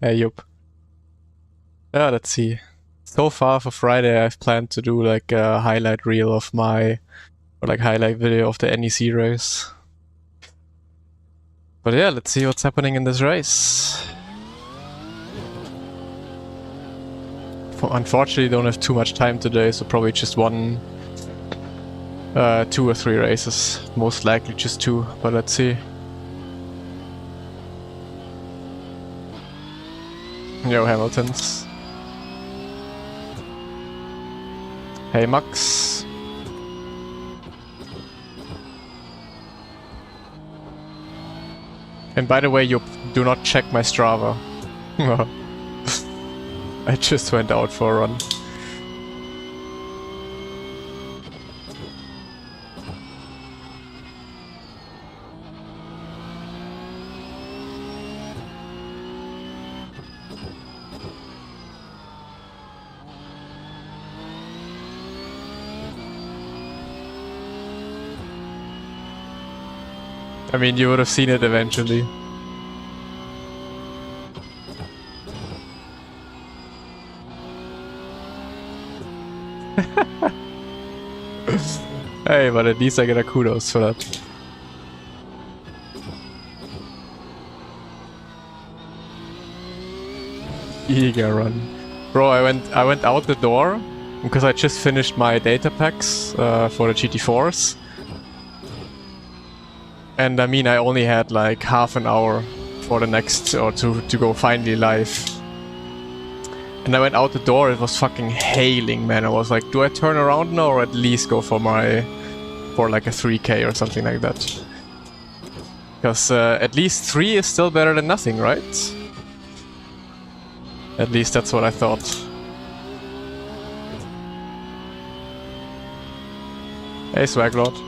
Hey, Yup. Yeah, let's see. So far for Friday, I've planned to do like a highlight reel of my, or like highlight video of the NEC race. But yeah, let's see what's happening in this race. Unfortunately, don't have too much time today, so probably just one, 2 or 3 races. Most likely just 2, but let's see. Yo, Hamiltons. Hey, Max. And by the way, you do not check my Strava. I just went out for a run. I mean, you would have seen it eventually. Hey, but at least I get a kudos for that. Eager run. Bro, I went out the door because I just finished my data packs for the GT4s. And I mean, I only had like half an hour for the next, or to go finally live. And I went out the door, it was fucking hailing, man. I was like, do I turn around now or at least go for like a 3K or something like that? Because at least 3 is still better than nothing, right? At least that's what I thought. Hey, Swaglord.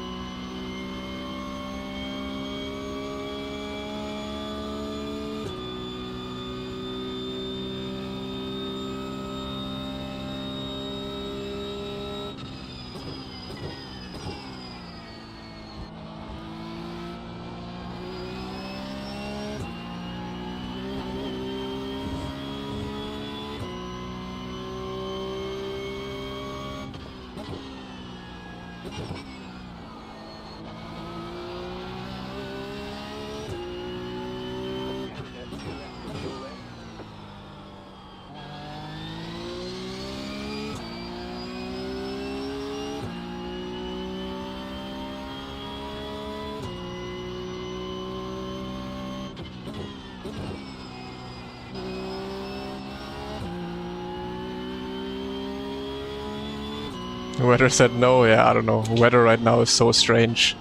Weather said no, yeah, I don't know. Weather right now is so strange.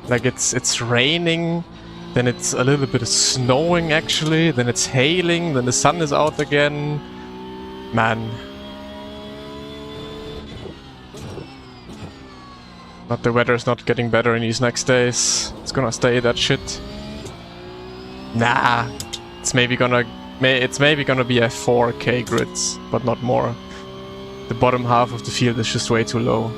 Like it's raining, then it's a little bit of snowing actually, then it's hailing, then the sun is out again. Man. But the weather's not getting better in these next days. It's gonna stay that shit. Nah. It's maybe gonna be a 4K grids, but not more. The bottom half of the field is just way too low.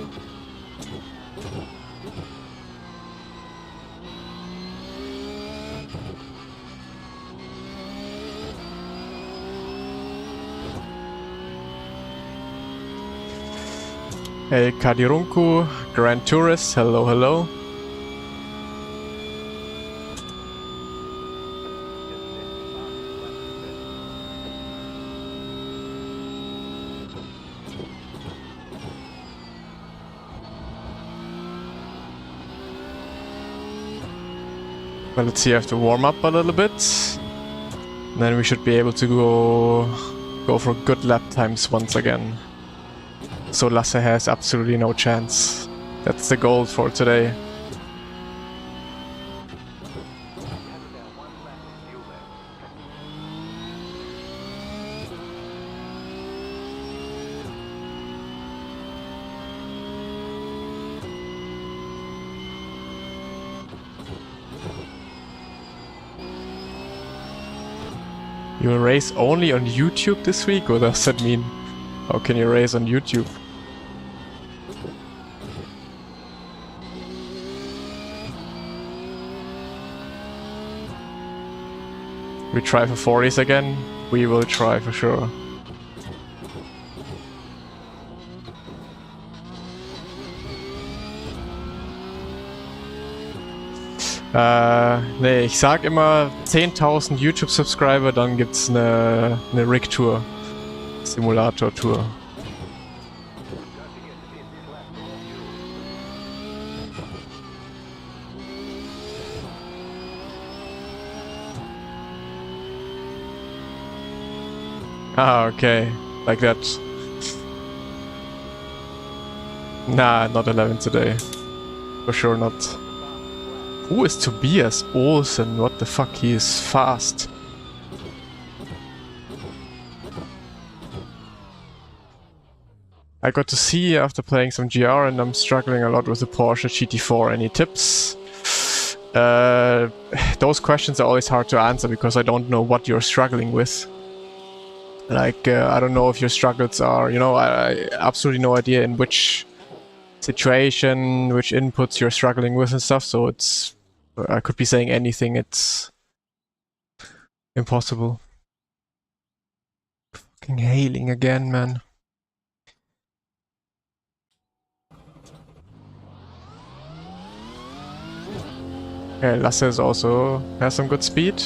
Hey Kadirunku, Grand Tourist, hello, hello. Well, let's see, I have to warm up a little bit. Then we should be able to go for good lap times once again. So Lasse has absolutely no chance. That's the goal for today. You will race only on YouTube this week? What does that mean? How can you race on YouTube? We try for 40s again? We will try for sure. Nee, ich sag immer 10.000 YouTube-Subscriber, dann gibt's eine Rig-Tour. Simulator-Tour. Ah, okay. Like that. Nah, not 11 today. For sure not. Who is Tobias Olsen? What the fuck? He is fast. I got to see after playing some GR and I'm struggling a lot with the Porsche GT4. Any tips? Those questions are always hard to answer because I don't know what you're struggling with. Like, I don't know if your struggles are, you know, I absolutely no idea in which situation, which inputs you're struggling with and stuff, so it's... I could be saying anything, it's... impossible. Fucking hailing again, man. Okay, Lasse also has some good speed.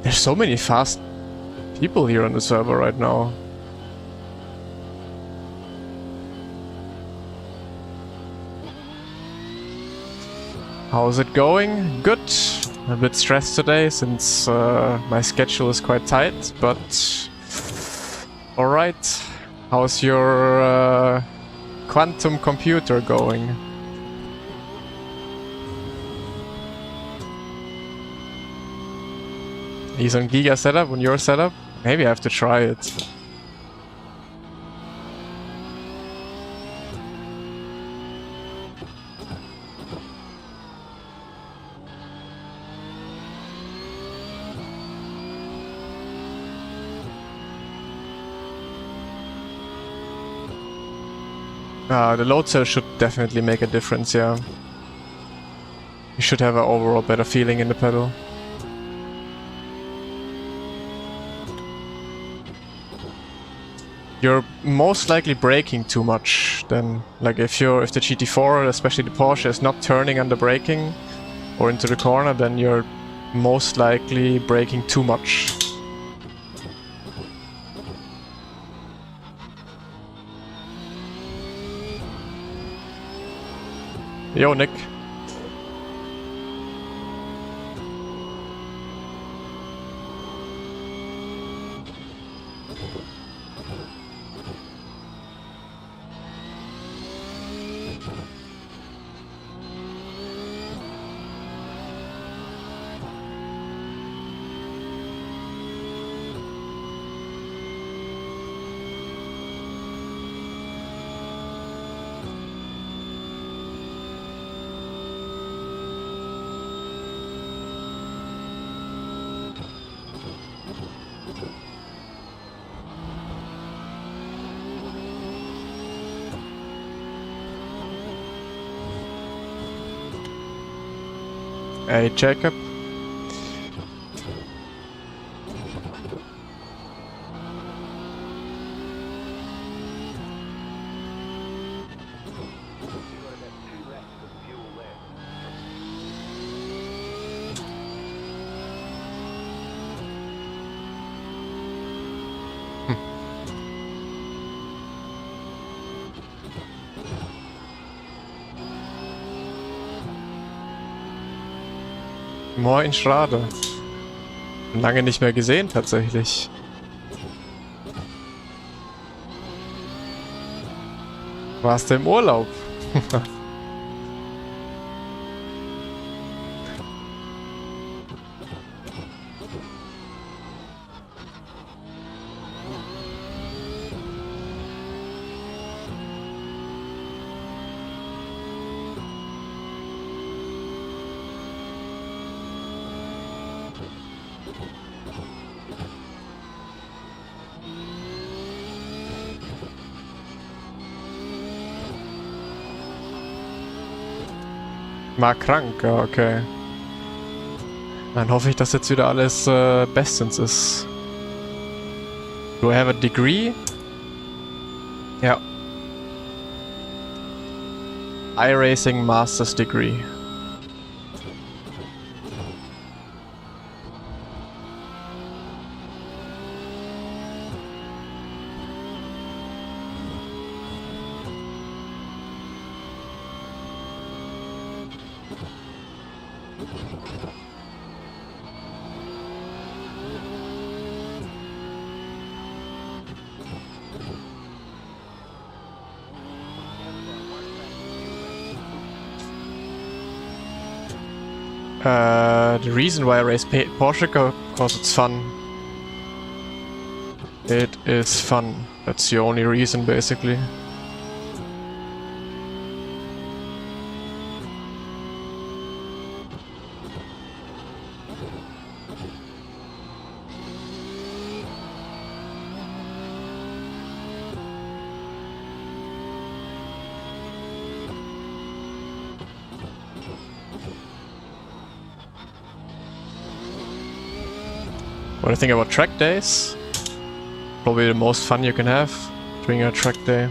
There's so many fast people here on the server right now. How's it going? Good. A bit stressed today since my schedule is quite tight, but alright. How's your quantum computer going? He's on Giga setup, on your setup? Maybe I have to try it. The load cell should definitely make a difference, yeah. You should have an overall better feeling in the pedal. You're most likely braking too much then. Like if the GT4, especially the Porsche, is not turning under braking or into the corner, then you're most likely braking too much. Yo, Nick. Hey, Jacob. Moin, Schrade. Lange nicht mehr gesehen, tatsächlich. Warst du im Urlaub? Mal krank, ja, okay. Dann hoffe ich, dass jetzt wieder alles bestens ist. Do I have a degree? Ja. iRacing Master's Degree. The reason why I race Porsche Cup, because it's fun. It is fun. That's the only reason, basically. What do you think about track days? Probably the most fun you can have during a track day.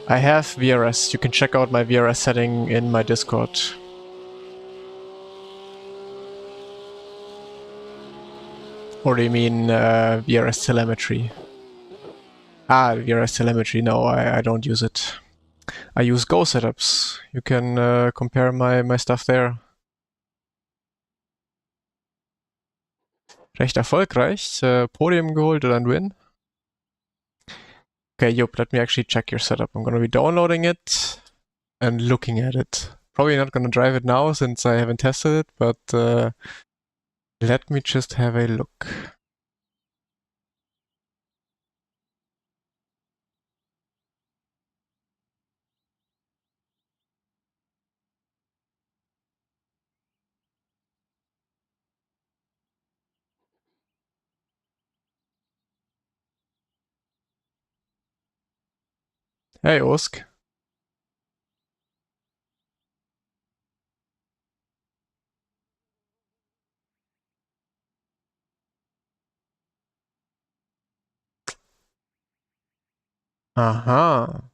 I have VRS. You can check out my VRS setting in my Discord. Or do you mean VRS telemetry? Ah, VRS telemetry. No, I don't use it. I use Go setups. You can compare my stuff there. Recht erfolgreich. Podium geholt oder ein Win. Okay, Yup, let me actually check your setup. I'm gonna be downloading it and looking at it. Probably not gonna drive it now since I haven't tested it, but let me just have a look. Hey, Osk. Aha.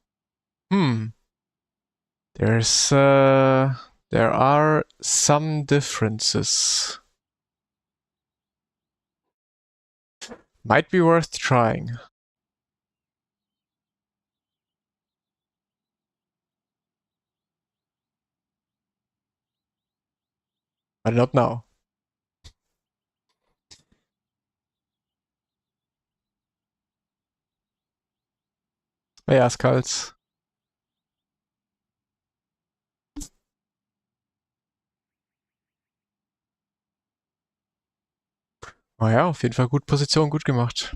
There are some differences. Might be worth trying. But not now. Ja, Skulls. Oh ja, auf jeden Fall gut Position, gut gemacht.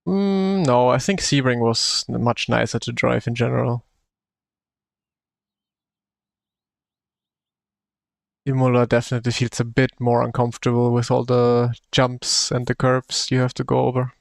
No, I think Sebring was much nicer to drive in general. Imola definitely feels a bit more uncomfortable with all the jumps and the curves you have to go over.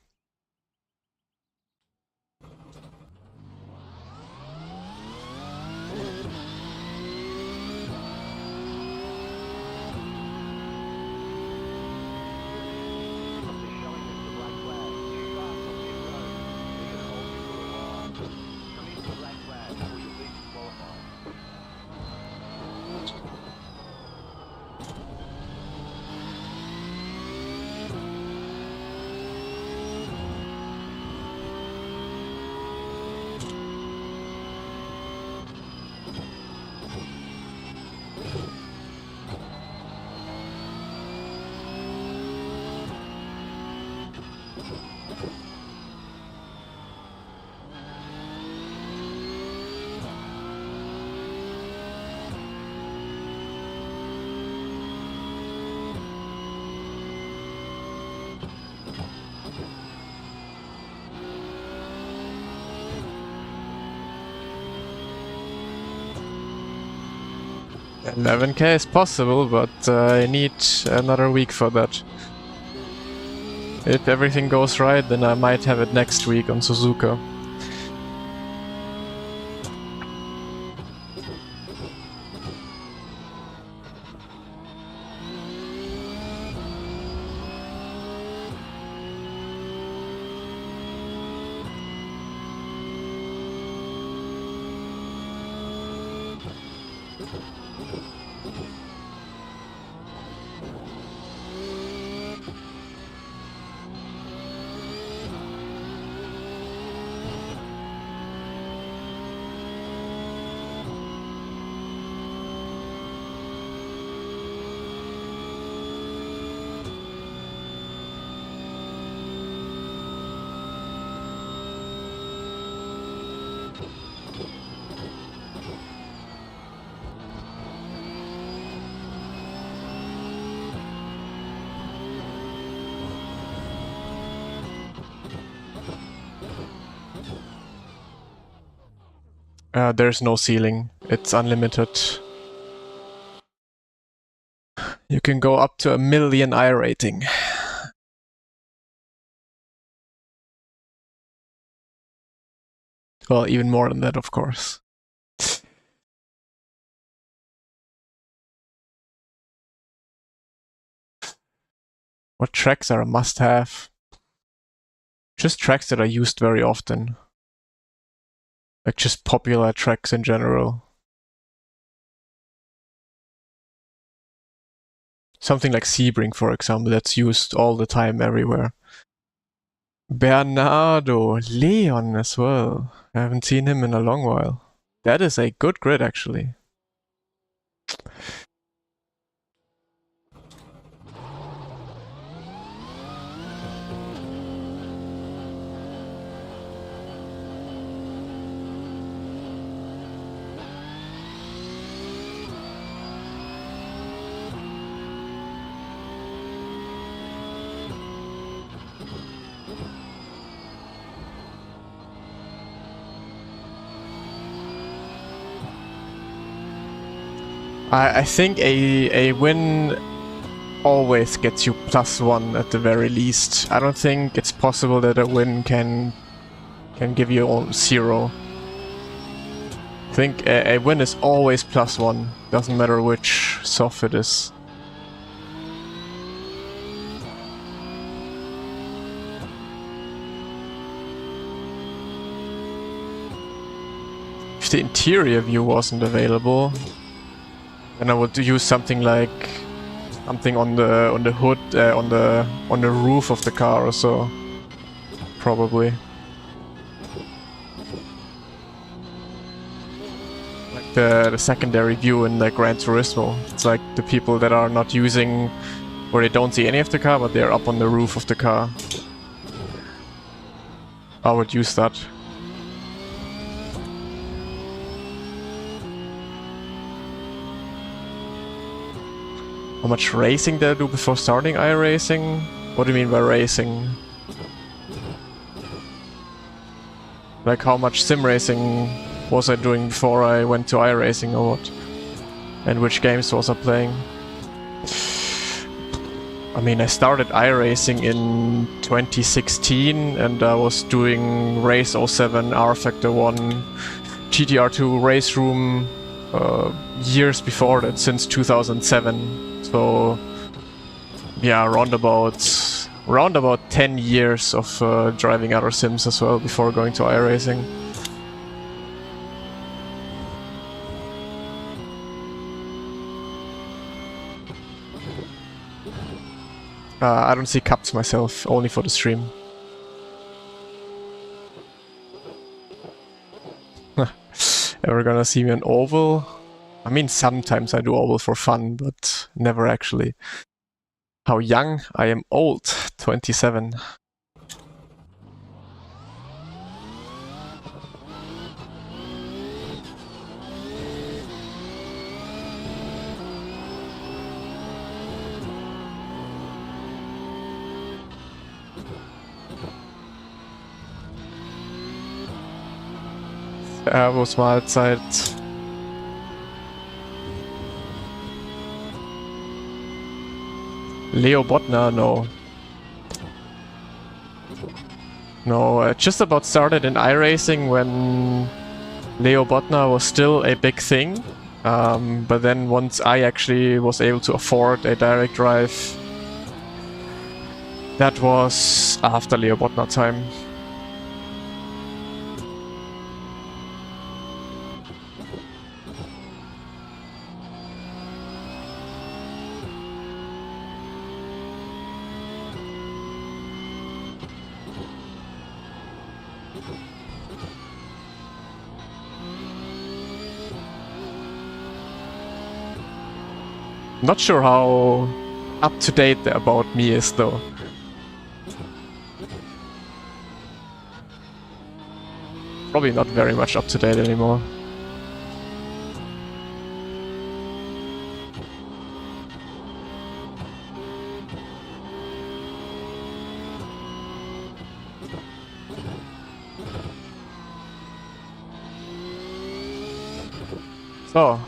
11k is possible, but I need another week for that. If everything goes right, then I might have it next week on Suzuka. There's no ceiling. It's unlimited. You can go up to 1 million iRating. Well, even more than that, of course. What tracks are a must-have? Just tracks that are used very often. Like just popular tracks in general. Something like Sebring, for example, that's used all the time everywhere. Bernardo, Leon as well. I haven't seen him in a long while. That is a good grid, actually. I think a win always gets you +1 at the very least. I don't think it's possible that a win can give you 0. I think a win is always +1. Doesn't matter which soft it is. If the interior view wasn't available, then I would use something like something on the hood, on the roof of the car or so, probably. Like the secondary view in the Gran Turismo. It's like the people that are not using, where they don't see any of the car, but they're up on the roof of the car. I would use that. How much racing did I do before starting iRacing? What do you mean by racing? Like how much sim racing was I doing before I went to iRacing or what? And which games was I playing? I mean, I started iRacing in 2016 and I was doing Race 07, R Factor 1, GTR2 Race Room years before that, since 2007. So yeah, round about 10 years of driving other sims as well before going to iRacing. I don't see cups myself, only for the stream. Ever gonna see me on oval? I mean, sometimes I do oval for fun, but never actually. How young? I am old, 27. Servus, Mahlzeit. Leo Botner, no. No, just about started in iRacing when Leo Botner was still a big thing. But then once I actually was able to afford a direct drive, that was after Leo Botner time. Not sure how up to date the About Me is though. Probably not very much up to date anymore. So.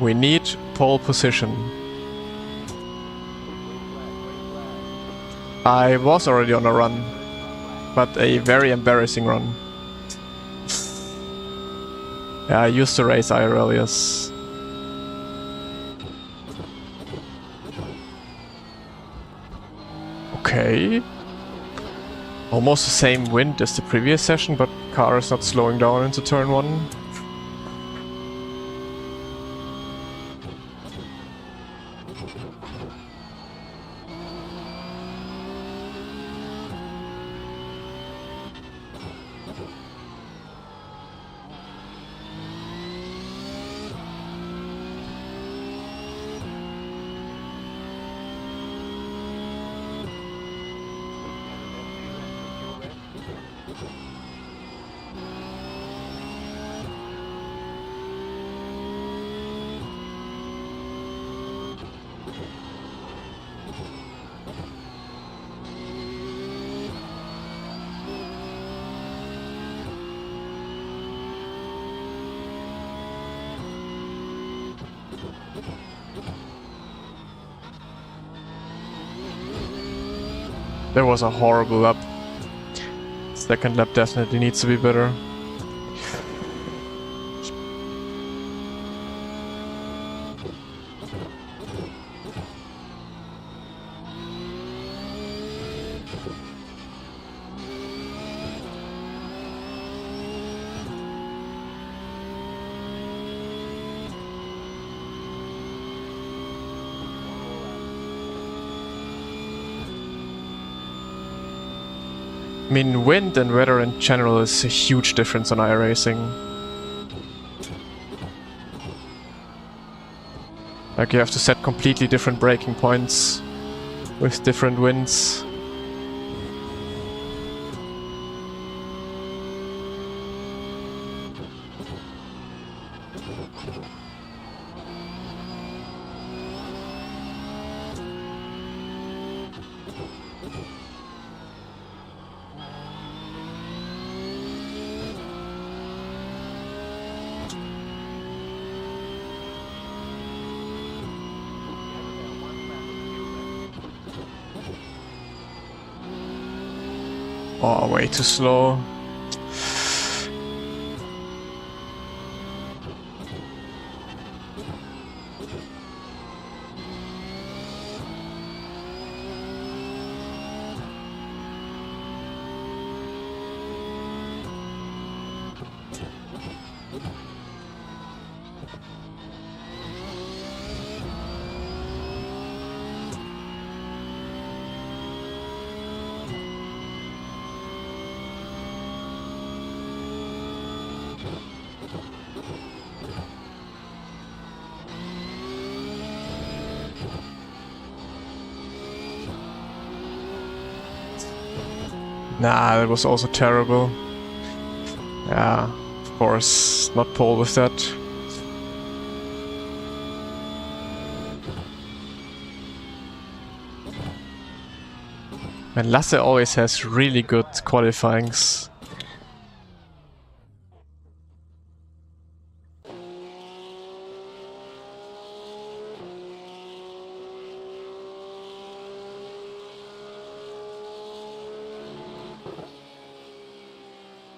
We need pole position. I was already on a run, but a very embarrassing run. Yeah, I used to race IRL, yes. Okay. Almost the same wind as the previous session, but car is not slowing down into turn 1. There was a horrible lap. Second lap definitely needs to be better. I mean, wind and weather in general is a huge difference on iRacing. Like, you have to set completely different braking points with different winds. Oh, way too slow. Nah, that was also terrible. Yeah, of course, not pole with that. And Lasse always has really good qualifyings.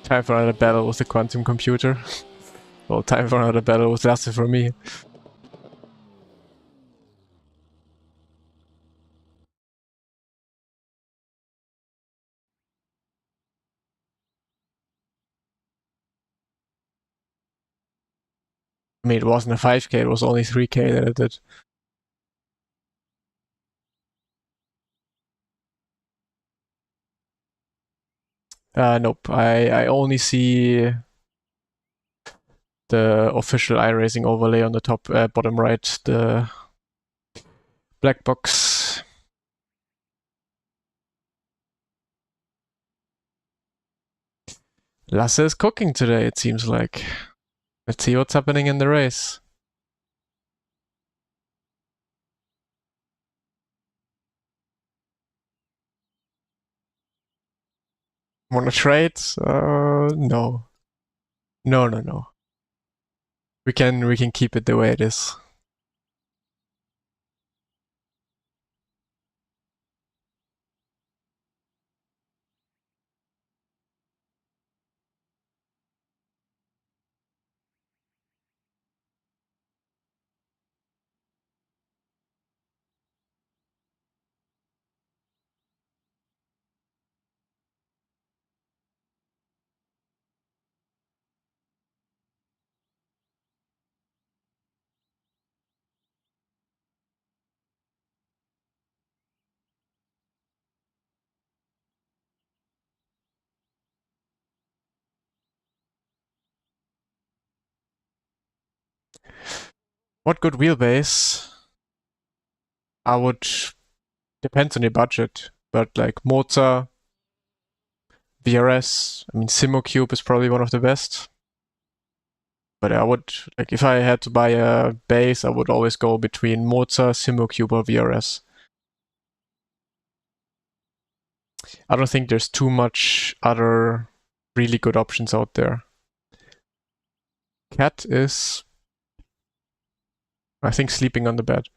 Time for another battle with the quantum computer. Well, time for another battle with Lasse for me. I mean, it wasn't a 5k, it was only 3k that it did. Nope, I only see the official iRacing overlay on the top, bottom right, the black box. Lasse is cooking today, it seems like. Let's see what's happening in the race. Wanna trade? No. No. We can keep it the way it is. What good wheelbase? I would... Depends on your budget, but like Moza, VRS, I mean Simocube is probably one of the best. But I would, like if I had to buy a base, I would always go between Moza, Simocube or VRS. I don't think there's too much other really good options out there. Cat is, I think, sleeping on the bed.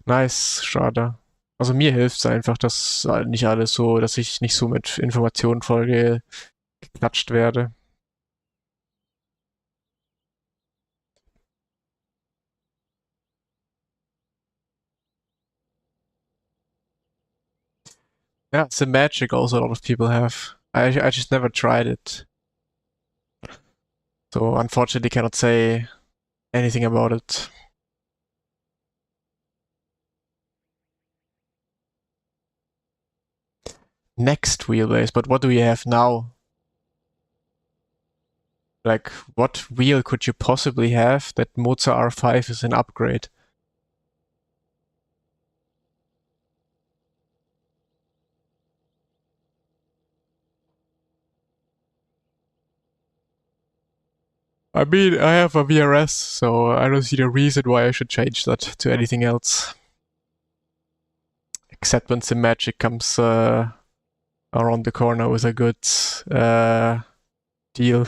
Nice, schade. Also mir hilft es einfach, dass nicht alles so, dass ich nicht so mit Informationen voll geklatscht werde. Yeah, it's a magic also a lot of people have. I just never tried it. So unfortunately cannot say anything about it. Next wheelbase, but what do we have now? Like, what wheel could you possibly have that Moza R5 is an upgrade? I mean, I have a VRS, so I don't see the reason why I should change that to anything else. Except when Sim Magic comes around the corner with a good deal.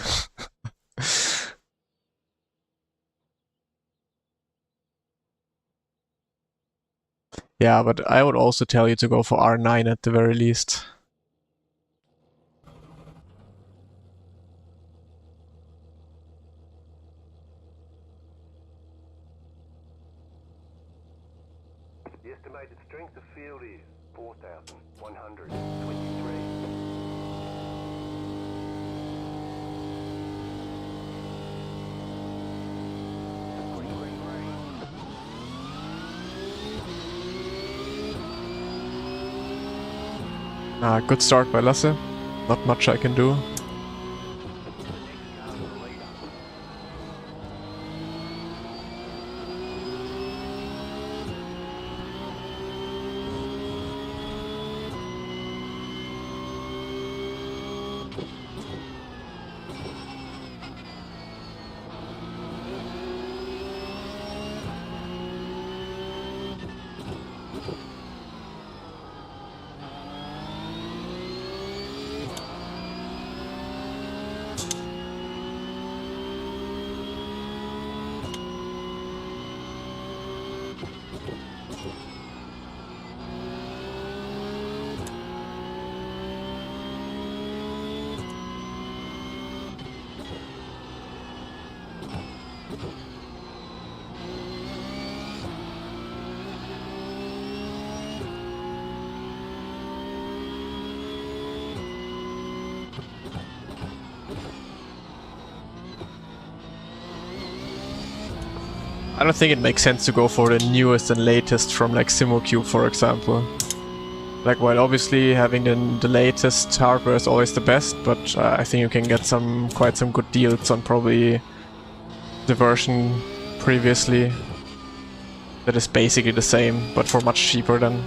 Yeah, but I would also tell you to go for R9 at the very least. The estimated strength of field is 4,123. Good start by Lasse. Not much I can do. I don't think it makes sense to go for the newest and latest from like SimoCube, for example. Like, while obviously having the latest hardware is always the best, but I think you can get quite some good deals on probably the version previously that is basically the same, but for much cheaper then.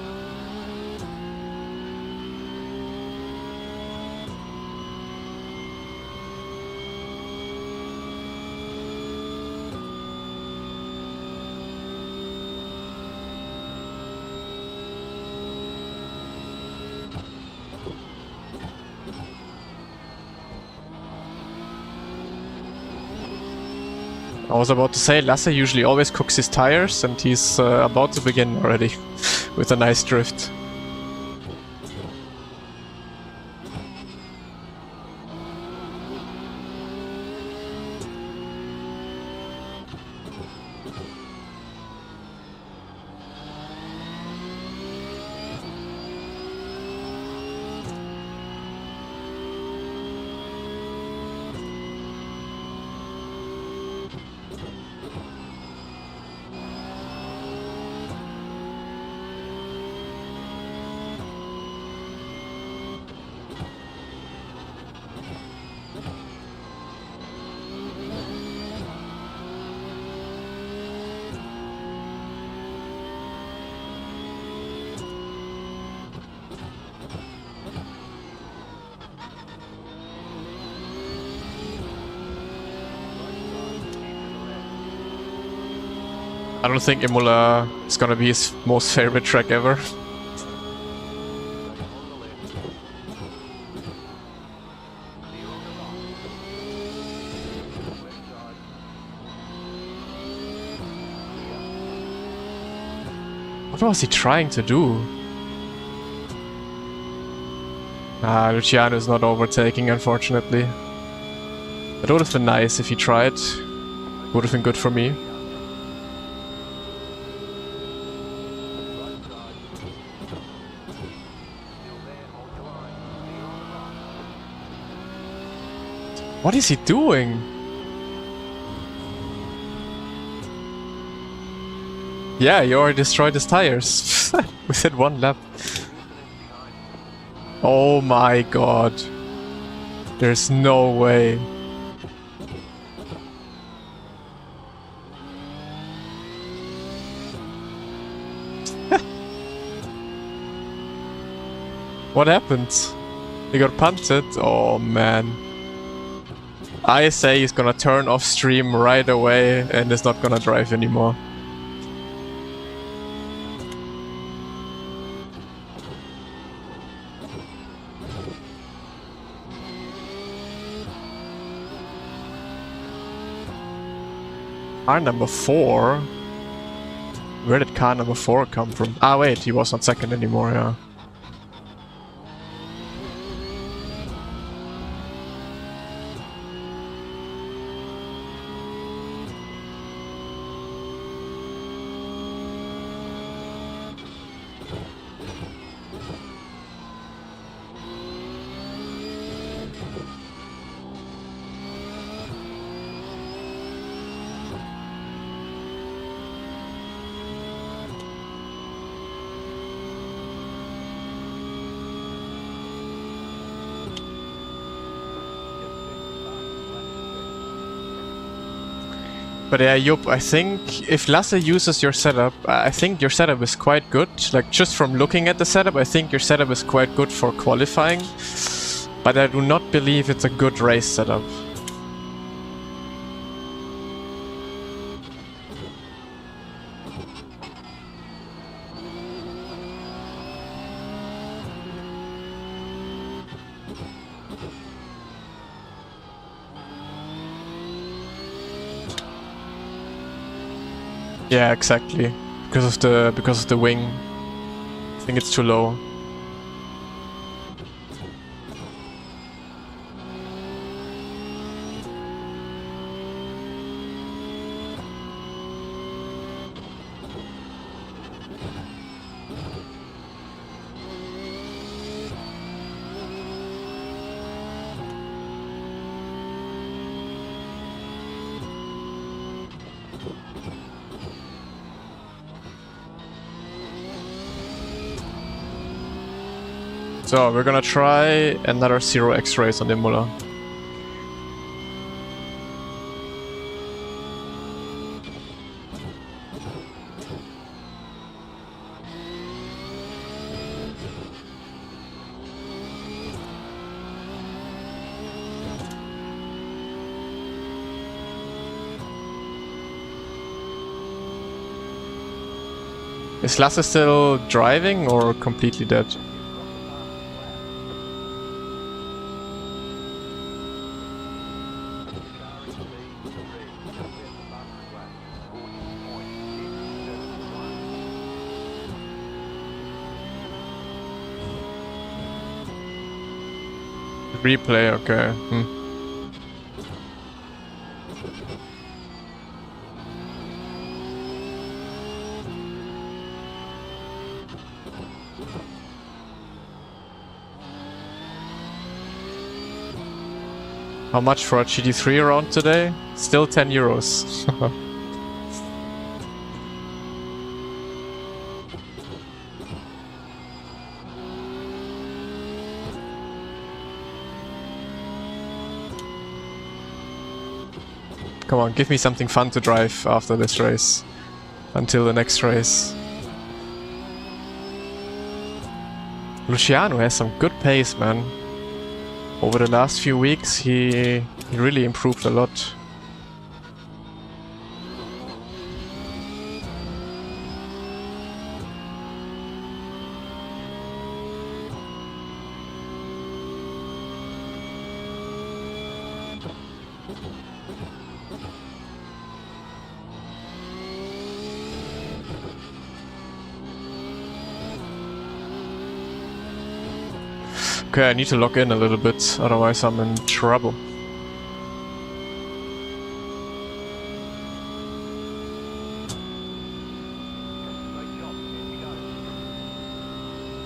I was about to say, Lasse usually always cooks his tires, and he's about to begin already with a nice drift. I don't think Imola is gonna be his most favorite track ever. What was he trying to do? Luciano is not overtaking, unfortunately. It would have been nice if he tried. Would have been good for me. What is he doing? Yeah, you already destroyed his tires within one lap. Oh my god. There's no way. What happened? He got punted? Oh man. I say he's gonna turn off stream right away and is not gonna drive anymore. Car number 4? Where did car number 4 come from? Ah wait, he was not second anymore, yeah. But yeah, Jupp, I think if Lasse uses your setup, I think your setup is quite good. Like, just from looking at the setup, I think your setup is quite good for qualifying. But I do not believe it's a good race setup. Yeah, exactly. Because of the wing. I think it's too low. So we're gonna try another 0x race on Imola. Is Lasse still driving or completely dead? Replay, okay. How much for a GT3 round today? Still 10 euros. Come on, give me something fun to drive after this race. Until the next race. Luciano has some good pace, man. Over the last few weeks, he really improved a lot. Okay, I need to log in a little bit, otherwise I'm in trouble.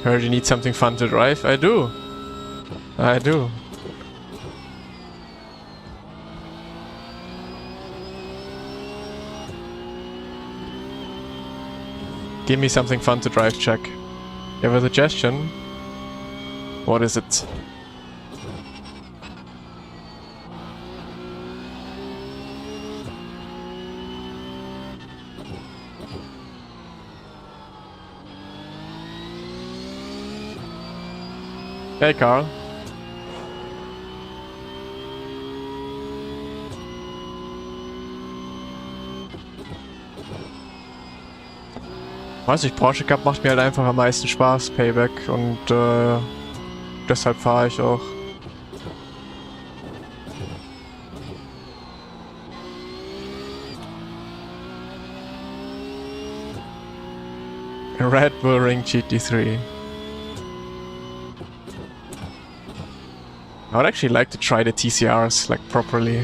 Heard you need something fun to drive? I do. I do. Give me something fun to drive, Jack. You have a suggestion? What is it? Hey, Carl. Weiß ich, Porsche Cup macht mir halt einfach am meisten Spaß, Payback, und deshalb fahre ich auch. Red Bull Ring GT3. I would actually like to try the TCRs, like, properly.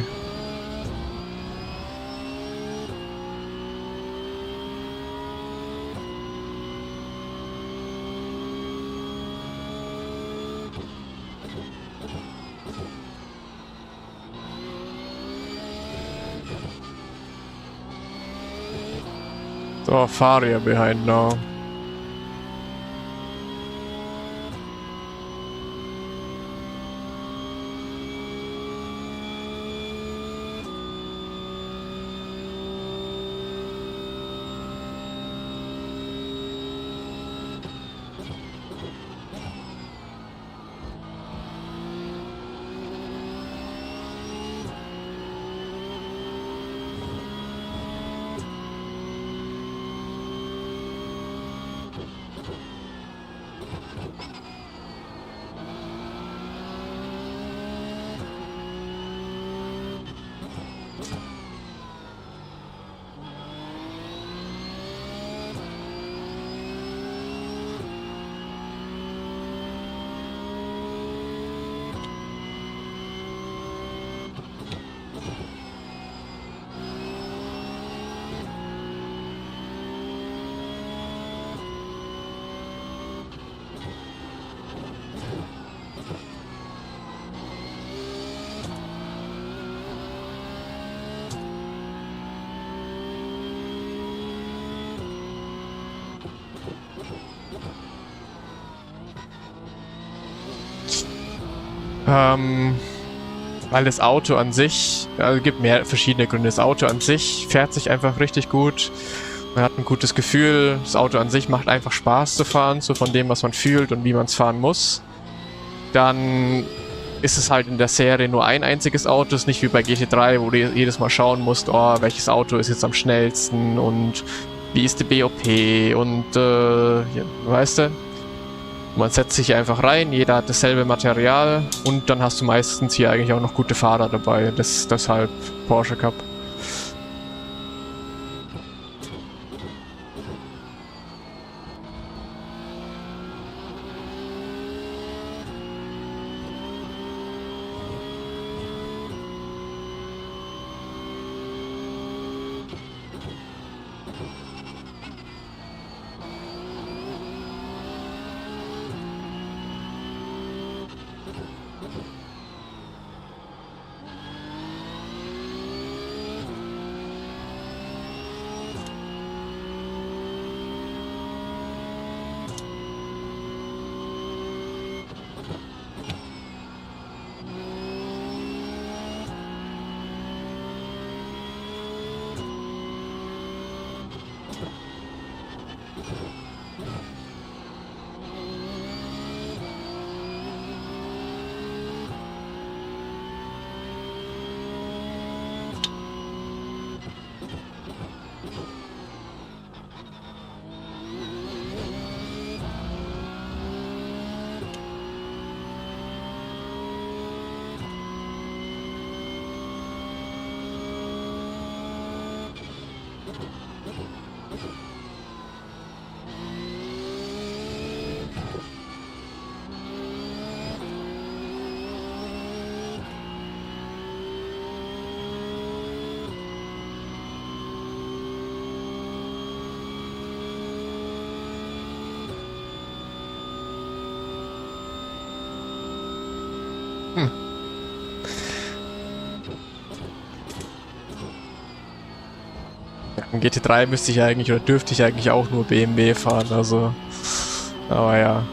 So, Faria behind now. Weil das Auto an sich, also gibt mehr verschiedene Gründe. Das Auto an sich fährt sich einfach richtig gut. Man hat ein gutes Gefühl. Das Auto an sich macht einfach Spaß zu fahren, so von dem, was man fühlt und wie man es fahren muss. Dann ist es halt in der Serie nur ein einziges Auto, ist nicht wie bei GT3, wo du jedes Mal schauen musst, oh, welches Auto ist jetzt am schnellsten und wie ist die BOP und ja, weißt du? Man setzt sich einfach rein, jeder hat dasselbe Material und dann hast du meistens hier eigentlich auch noch gute Fahrer dabei. Deshalb Porsche Cup. Im GT3 müsste ich eigentlich oder dürfte ich eigentlich auch nur BMW fahren, also. Aber ja.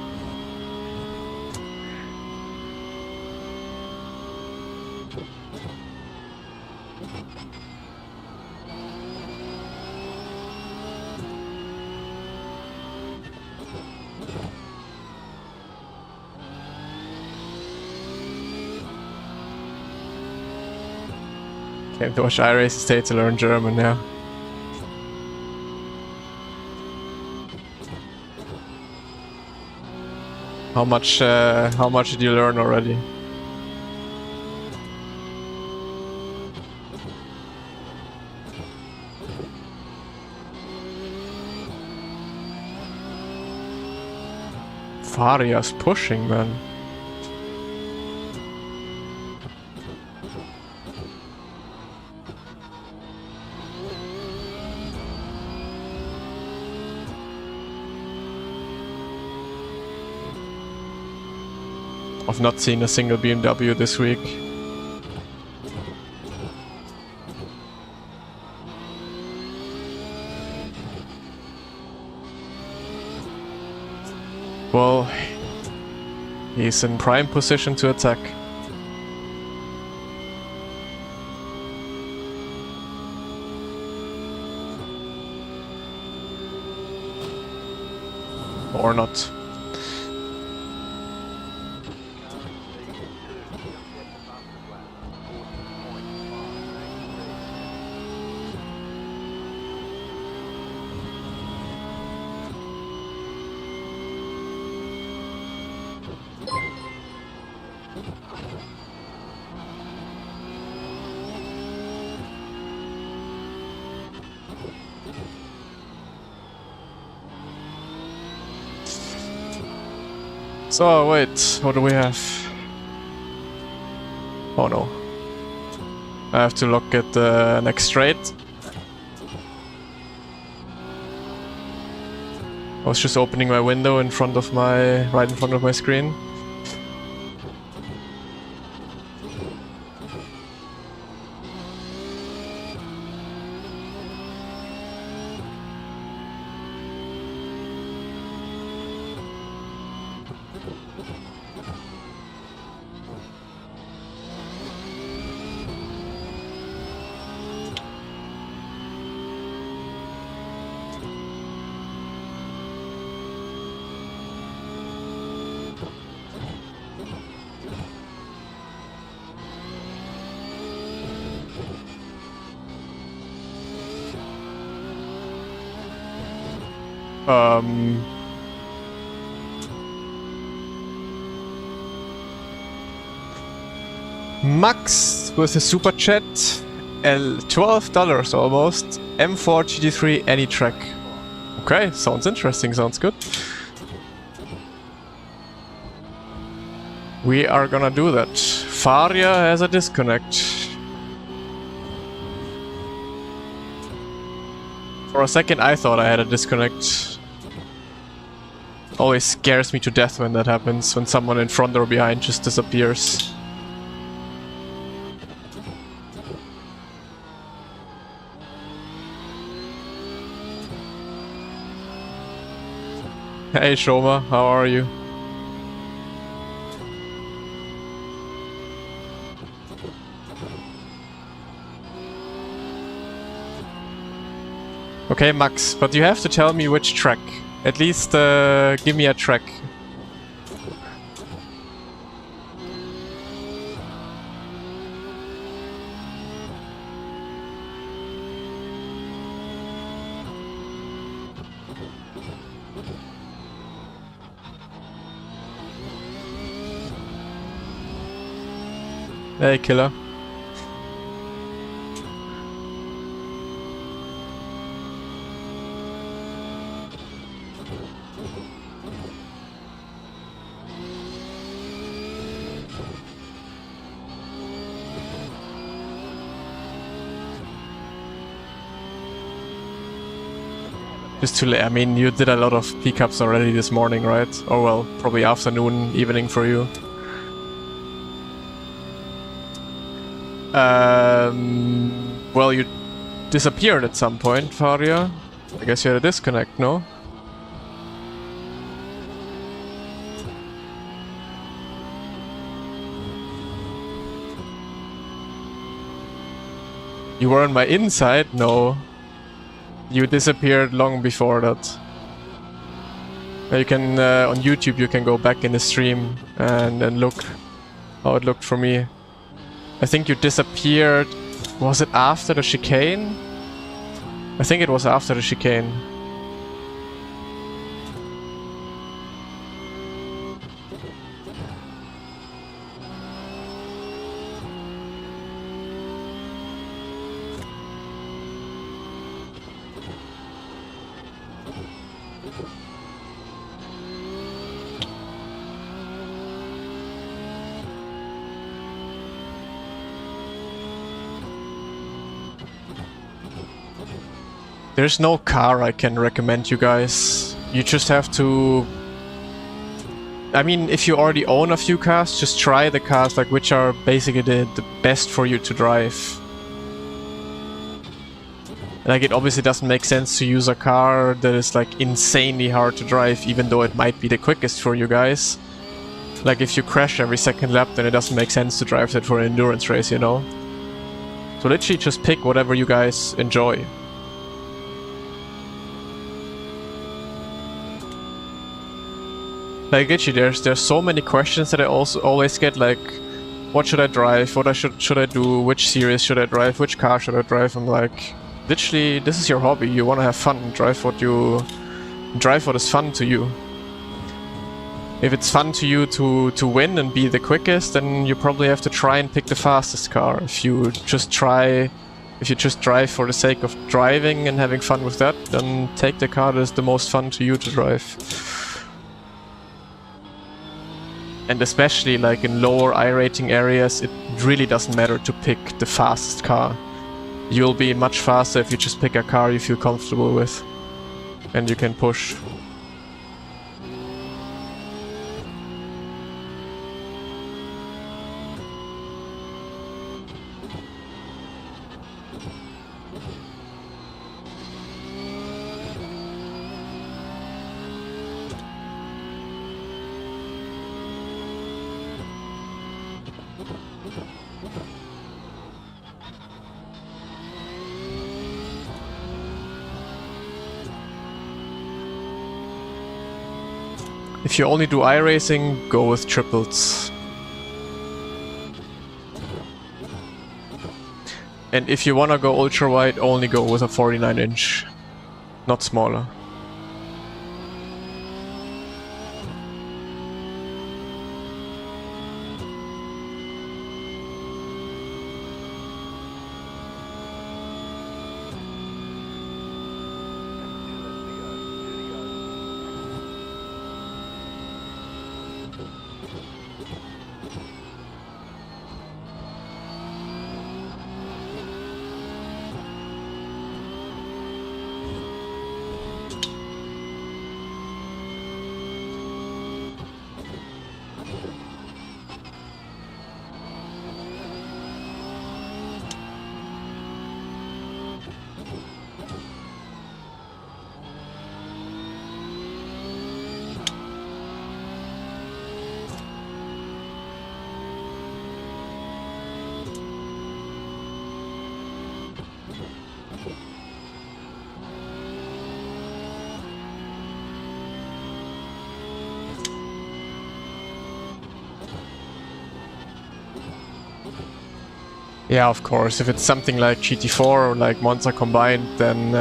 Came to watch iRacing State to learn German, yeah. How much did you learn already? Faria's pushing, man. I've not seen a single BMW this week. Well, he's in prime position to attack. Or not. So, wait, what do we have? Oh no. I have to look at the next straight. I was just opening my window in front of right in front of my screen. Max with a super chat, $12 almost. M4 GT3 any track. Okay, sounds interesting, sounds good. We are gonna do that. Faria has a disconnect. For a second I thought I had a disconnect. Always scares me to death when that happens, when someone in front or behind just disappears. Hey Shoma, how are you? Okay Max, but you have to tell me which track. At least give me a track. Hey killer. Just to I mean, you did a lot of pickups already this morning, right? Or well, probably afternoon, evening for you. Well, you disappeared at some point, Faria. I guess you had a disconnect, no? You were on my inside? No. You disappeared long before that. You can, on YouTube, you can go back in the stream and look how it looked for me. I think you disappeared. Was it after the chicane? I think it was after the chicane. There's no car I can recommend you guys. You just have to... I mean, if you already own a few cars, just try the cars like which are basically the best for you to drive. Like, it obviously doesn't make sense to use a car that is like insanely hard to drive, even though it might be the quickest for you guys. Like, if you crash every second lap, then it doesn't make sense to drive that for an endurance race, you know? So literally just pick whatever you guys enjoy. Like, literally, there's so many questions that I also always get, like, what should I drive, what should I do, which series should I drive, which car should I drive. I'm like, literally, this is your hobby, you want to have fun, drive what is fun to you. If it's fun to you to win and be the quickest, then you probably have to try and pick the fastest car. If you just drive for the sake of driving and having fun with that, then take the car that is the most fun to you to drive. And especially like in lower iRating areas, it really doesn't matter to pick the fastest car. You'll be much faster if you just pick a car you feel comfortable with and you can push. If you only do iRacing, go with triples. And if you wanna go ultra wide, only go with a 49-inch, not smaller. Yeah, of course. If it's something like GT4 or like Monza combined, then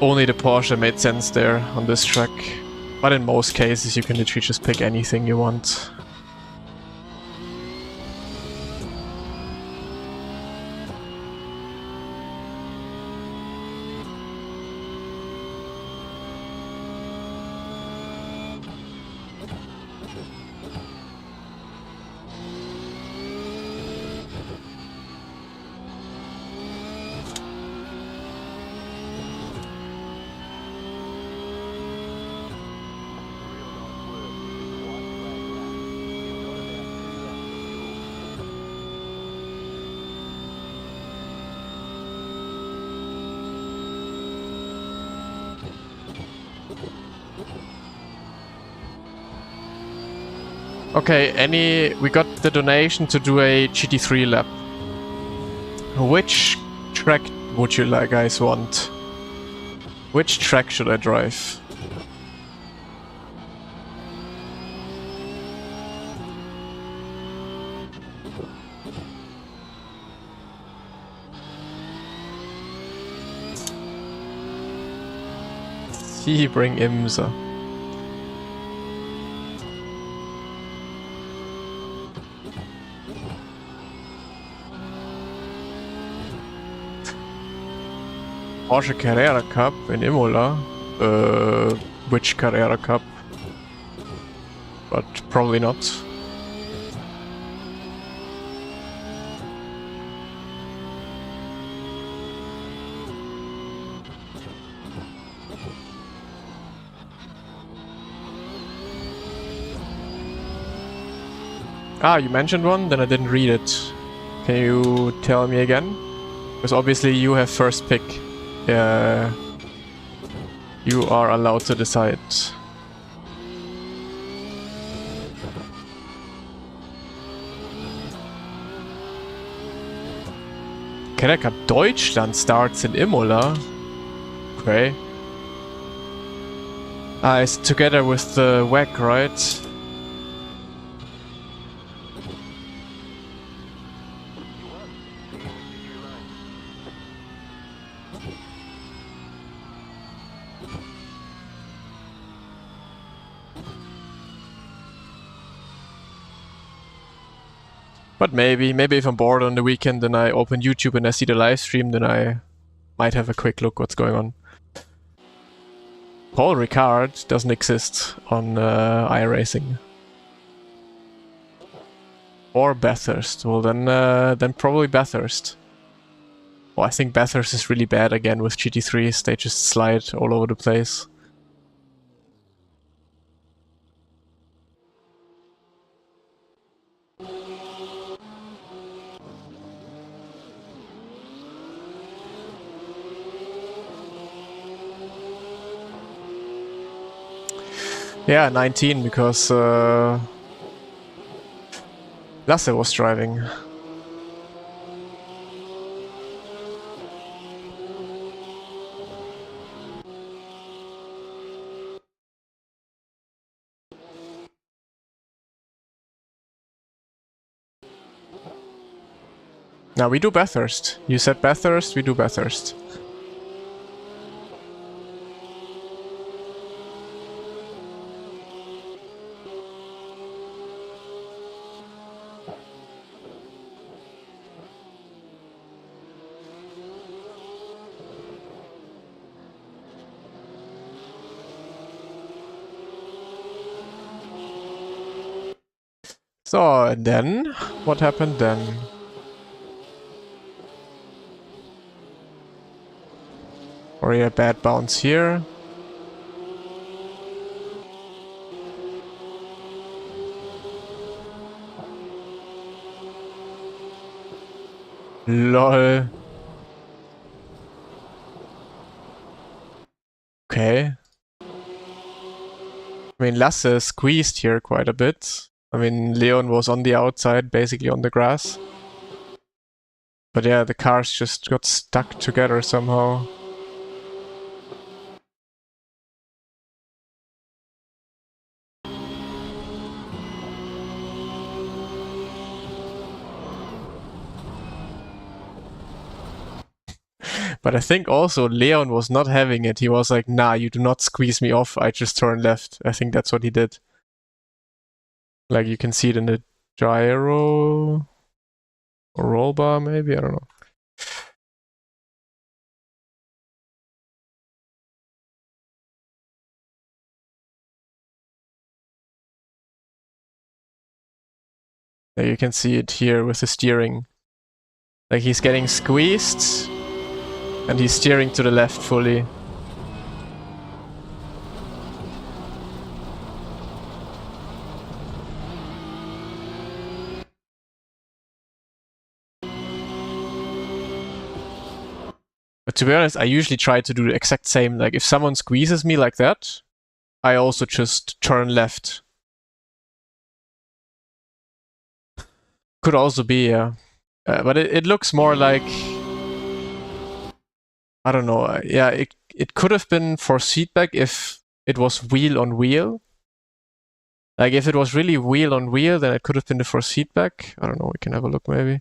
only the Porsche made sense there on this track. But in most cases, you can literally just pick anything you want. Okay, we got the donation to do a GT3 lap. Which track would you guys want? Which track should I drive? Bring Imola. Porsche Carrera Cup in Imola. Which Carrera Cup? But probably not. Ah, you mentioned one? Then I didn't read it. Can you tell me again? Because obviously you have first pick. You are allowed to decide. Carrera Cup Deutschland starts in Imola. Okay. Ah, it's together with the WEC, right? But maybe if I'm bored on the weekend and I open YouTube and I see the live stream, then I might have a quick look what's going on. Paul Ricard doesn't exist on iRacing. Or Bathurst. Well, then probably Bathurst. Well, I think Bathurst is really bad again with GT3s. They just slide all over the place. Yeah, 19 because Lasse was driving. Now we do Bathurst. You said Bathurst, we do Bathurst. So, and then? What happened then? Or a bad bounce here. LOL. Okay. I mean, Lasse squeezed here quite a bit. I mean, Leon was on the outside, basically on the grass. But yeah, the cars just got stuck together somehow. But I think also Leon was not having it. He was like, nah, you do not squeeze me off. I just turn left. I think that's what he did. Like you can see it in the gyro or roll bar, maybe. I don't know. Like you can see it here with the steering. Like he's getting squeezed and he's steering to the left fully. But to be honest, I usually try to do the exact same. Like if someone squeezes me like that, I also just turn left. Could also be, yeah. But it looks more like, I don't know. Yeah, it could have been force feedback if it was wheel on wheel. Like if it was really wheel on wheel, then it could have been the force feedback. I don't know. We can have a look maybe.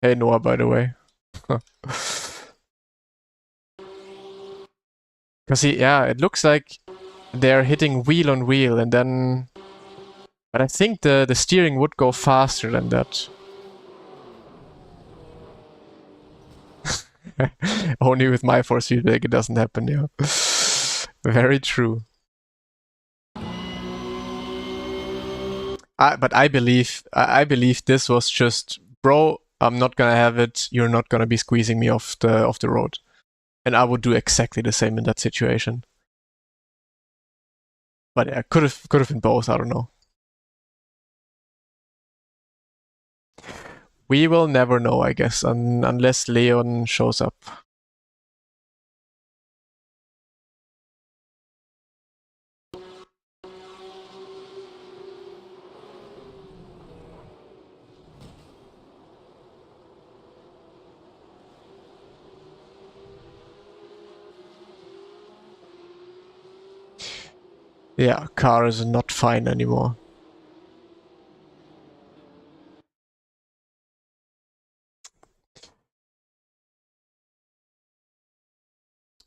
Hey Noah, by the way. Because yeah, it looks like they're hitting wheel on wheel, and then. But I think the steering would go faster than that. Only with my force feedback it doesn't happen, yeah. Very true. But I believe this was just, bro, I'm not gonna have it. You're not gonna be squeezing me off the road, and I would do exactly the same in that situation. But yeah, could have been both. I don't know. We will never know, I guess, unless Leon shows up. Yeah, car is not fine anymore.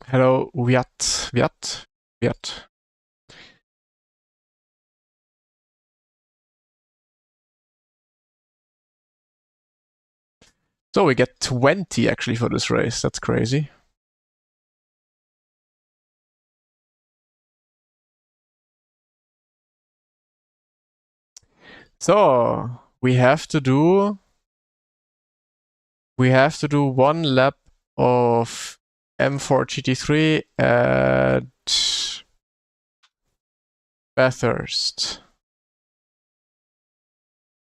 Hello, Viat. So we get 20 actually for this race. That's crazy. So we have to do one lap of M4 GT3 at Bathurst.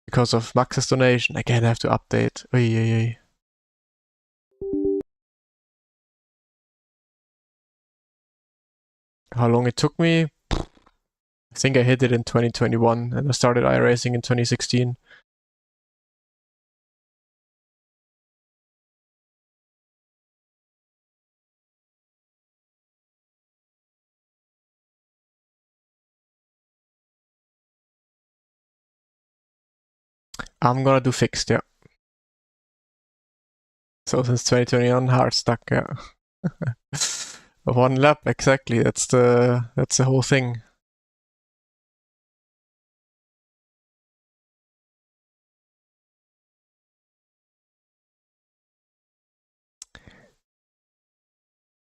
Because of Max's donation. Again, I have to update. Oy. How long it took me? I think I hit it in 2021 and I started iRacing in 2016. I'm gonna do fixed, yeah. So since 2021, hard stuck, yeah. One lap, exactly. That's the whole thing.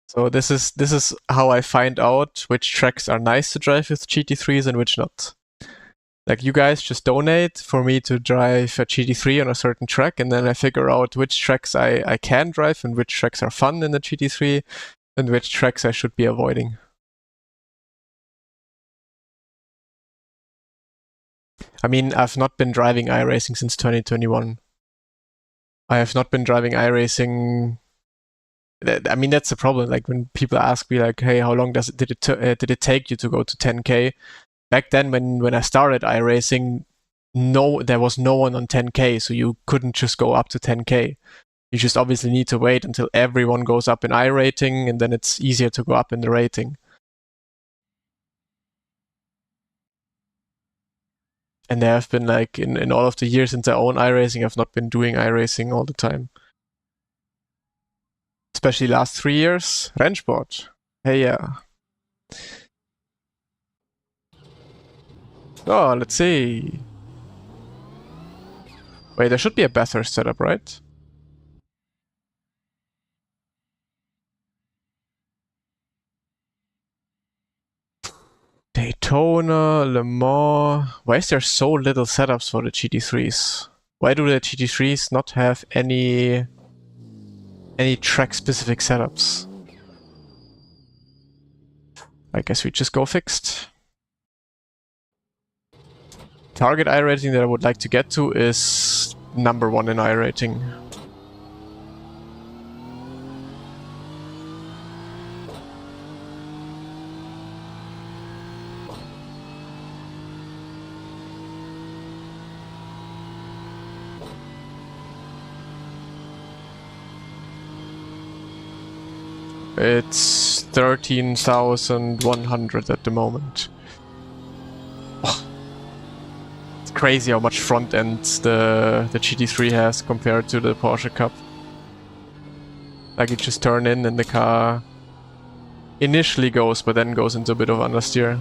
So this is how I find out which tracks are nice to drive with GT3s and which not. Like you guys just donate for me to drive a GT3 on a certain track, and then I figure out which tracks I can drive and which tracks are fun in the GT3 and which tracks I should be avoiding. I mean, I've not been driving iRacing since 2021. I have not been driving iRacing. I mean, that's the problem. Like when people ask me, like, "Hey, how long did it take you to go to 10K?" Back then, when I started iRacing, there was no one on 10K, so you couldn't just go up to 10K. You just obviously need to wait until everyone goes up in iRating, and then it's easier to go up in the rating. And there have been like in all of the years since I own iRacing, I've not been doing iRacing all the time. Especially last 3 years, Rennsport. Hey, yeah. Oh, let's see. Wait, there should be a Bathurst setup, right? Daytona, Le Mans. Why is there so little setups for the GT3s? Why do the GT3s not have any track-specific setups? I guess we just go fixed. Target iRating that I would like to get to is number 1 in iRating. It's 13,100 at the moment. Oh, it's crazy how much front end the GT3 has compared to the Porsche Cup. Like you just turn in and the car initially goes, but then goes into a bit of understeer.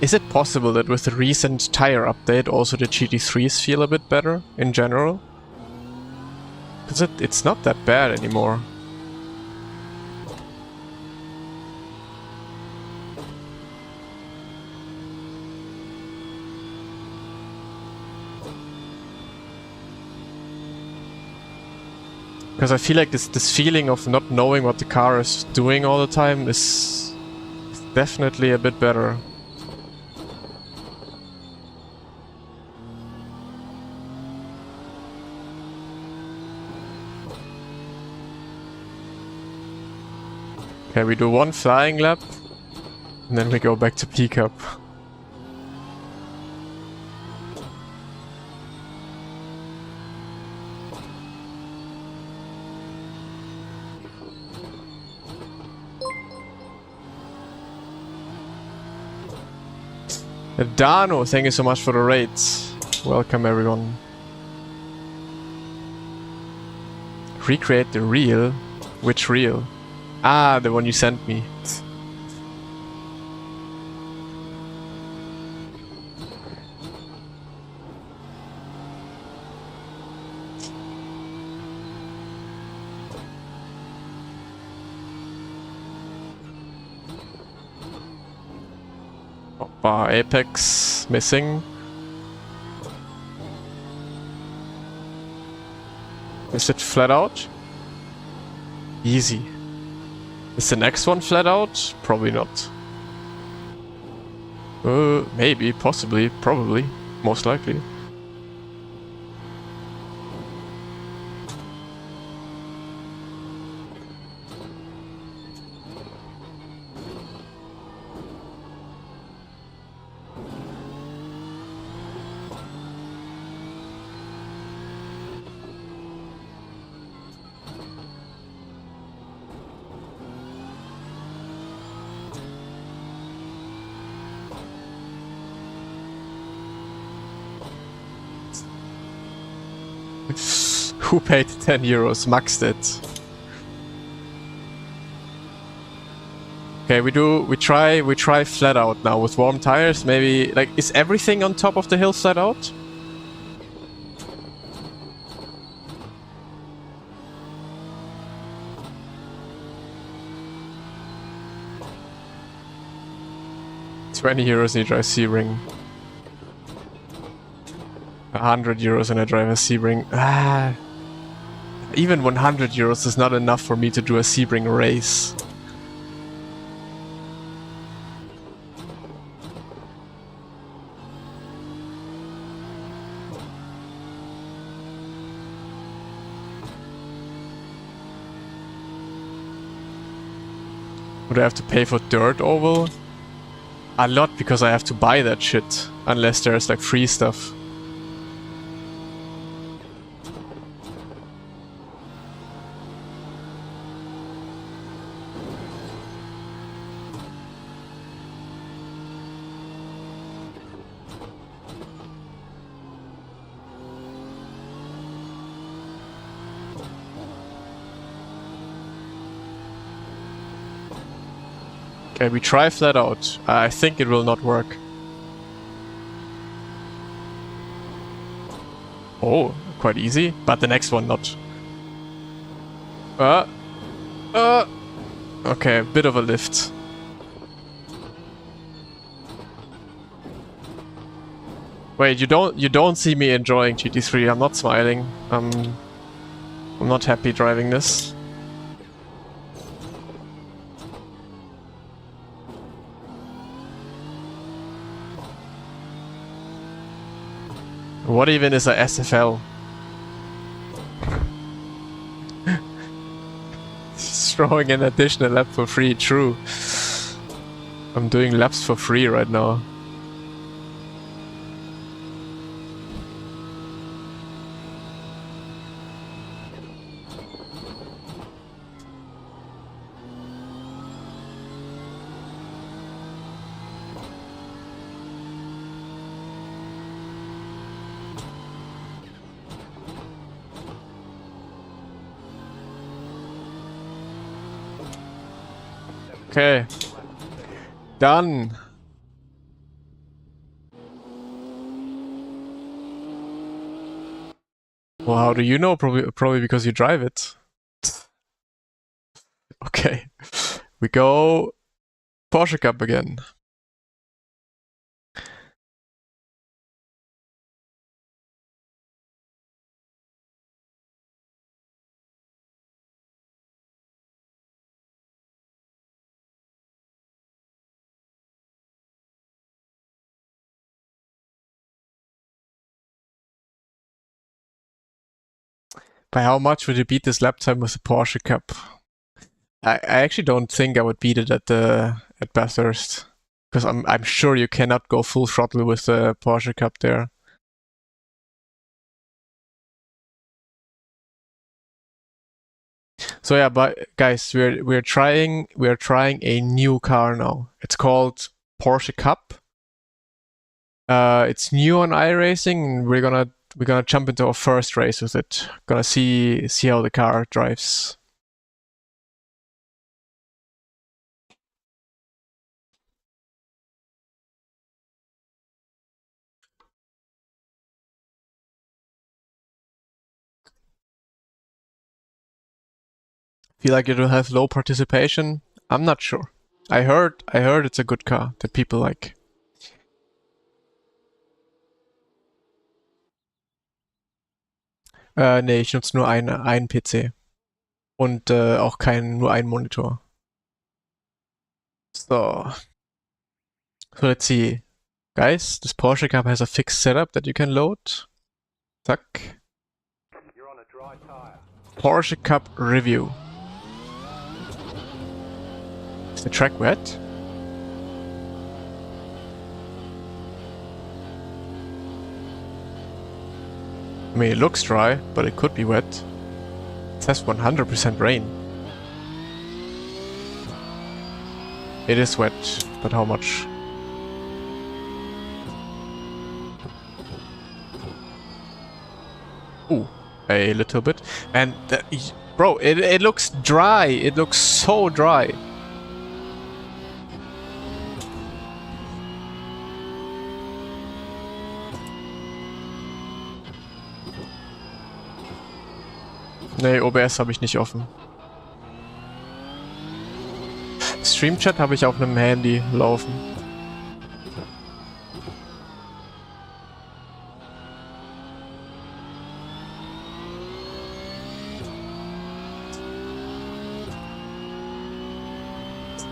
Is it possible that with the recent tire update also the GT3s feel a bit better in general? Because it's not that bad anymore. Because I feel like this feeling of not knowing what the car is doing all the time is definitely a bit better. Okay, we do one flying lap, and then we go back to P-Cup. Dano, thank you so much for the raids. Welcome everyone. Recreate the reel? Which reel? Ah, the one you sent me. Opa, Apex missing. Is it flat out? Easy. Is the next one flat out? Probably not. Maybe, possibly, probably, most likely. Who paid 10 euros? Max did. Okay, we try flat out now with warm tires. Maybe like is everything on top of the hill flat out? €20 and you drive C-Ring. 100 euros and I drive a C-Ring. Ah, even 100 euros is not enough for me to do a C-Ring race. Would I have to pay for dirt oval? A lot, because I have to buy that shit. Unless there's like free stuff. Okay, we try flat out. I think it will not work. Oh, quite easy, but the next one not. Okay, a bit of a lift. Wait, you don't see me enjoying GT3. I'm not smiling. I'm not happy driving this. What even is a SFL? He's throwing an additional lap for free, true. I'm doing laps for free right now. Okay. Done. Well, how do you know? Probably because you drive it. Okay. We go Porsche Cup again. By how much would you beat this lap time with the Porsche Cup? I actually don't think I would beat it at Bathurst, because I'm sure you cannot go full throttle with the Porsche Cup there. So yeah, but guys, we're trying a new car now. It's called Porsche Cup. It's new on iRacing, and we're gonna jump into our first race with it. Gonna see how the car drives. Feel like it'll have low participation? I'm not sure. I heard it's a good car that people like. Nee, ich nutze nur einen PC. Und auch nur einen Monitor. So. So, let's see. Guys, this Porsche Cup has a fixed setup that you can load. Zack. You're on a dry tire. Porsche Cup review. Is the track wet? I mean, it looks dry, but it could be wet. It says 100% rain. It is wet, but how much? Ooh, a little bit. And bro, it looks dry. It looks so dry. Nee, OBS habe ich nicht offen. Streamchat habe ich auf einem Handy laufen.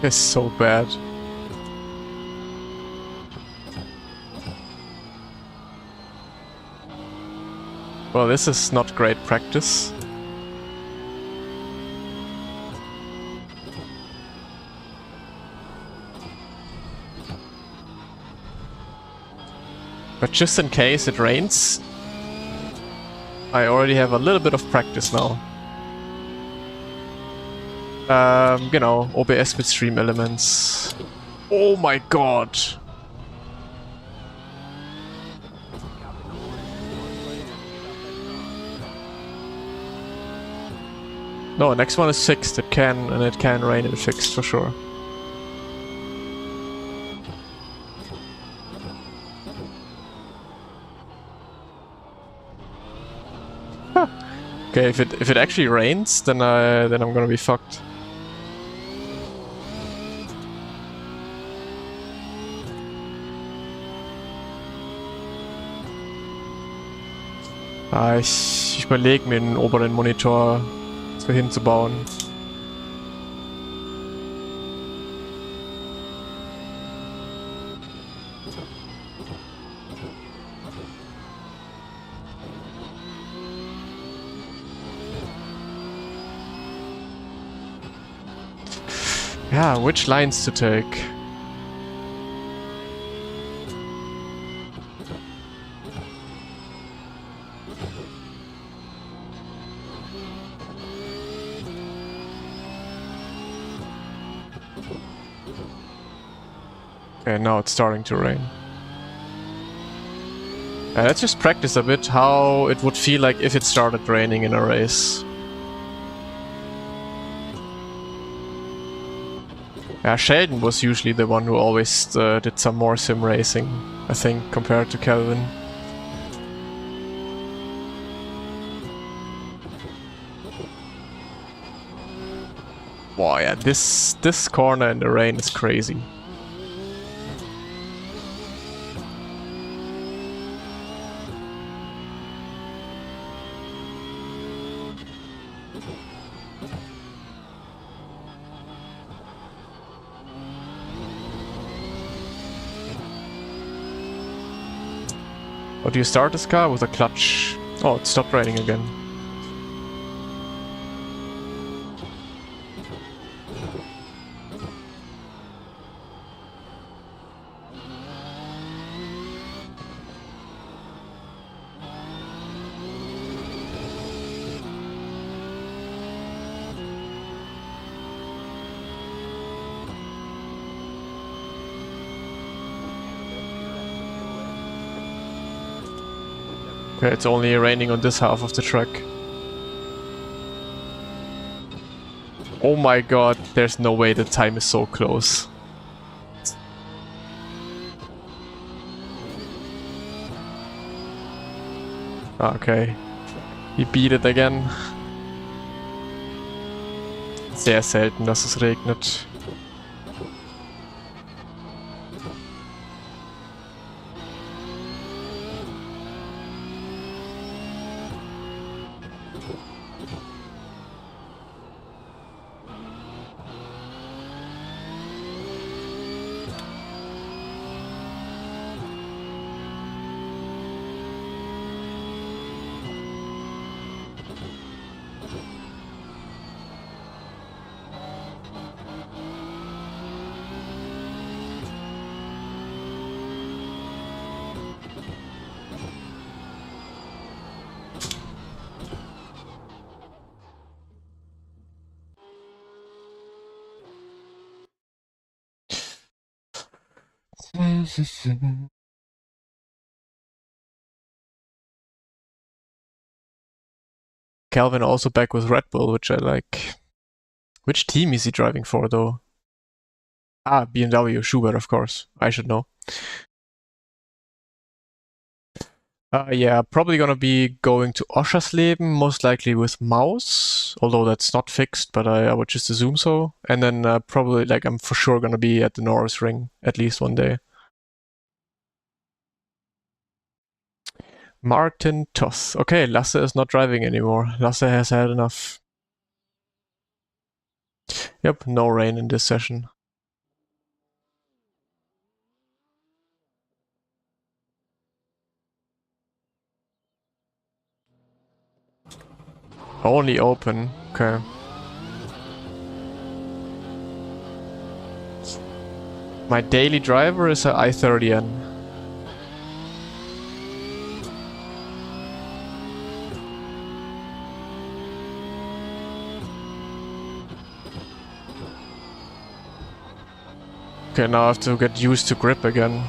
It's so bad. Well, this is not great practice. But just in case it rains, I already have a little bit of practice now. You know, OBS with stream elements. Oh my god! No, next one is fixed. It can rain in fixed for sure. Okay, if it actually rains, then I'm gonna be fucked. Ich überlege mir einen oberen Monitor so hinzubauen. Yeah, which lines to take? Okay, now it's starting to rain. Let's just practice a bit how it would feel like if it started raining in a race. Yeah, Sheldon was usually the one who always did some more sim racing, I think, compared to Kelvin. Wow, yeah, this corner in the rain is crazy. Or do you start this car with a clutch? Oh, it stopped raining again. Okay, it's only raining on this half of the track. Oh my god, there's no way the time is so close. Okay, he beat it again. Sehr selten, dass es regnet. Calvin also back with Red Bull, which I like. Which team is he driving for, though? Ah, BMW, Schubert, of course. I should know. Yeah, probably gonna be going to Oschersleben, most likely with Maus, although that's not fixed, but I would just assume so. And then probably, like, I'm for sure gonna be at the Norris Ring at least one day. Martin Toth. Okay, Lasse is not driving anymore. Lasse has had enough. Yep, no rain in this session. Only open. Okay. My daily driver is a i30N. Okay, now I have to get used to grip again.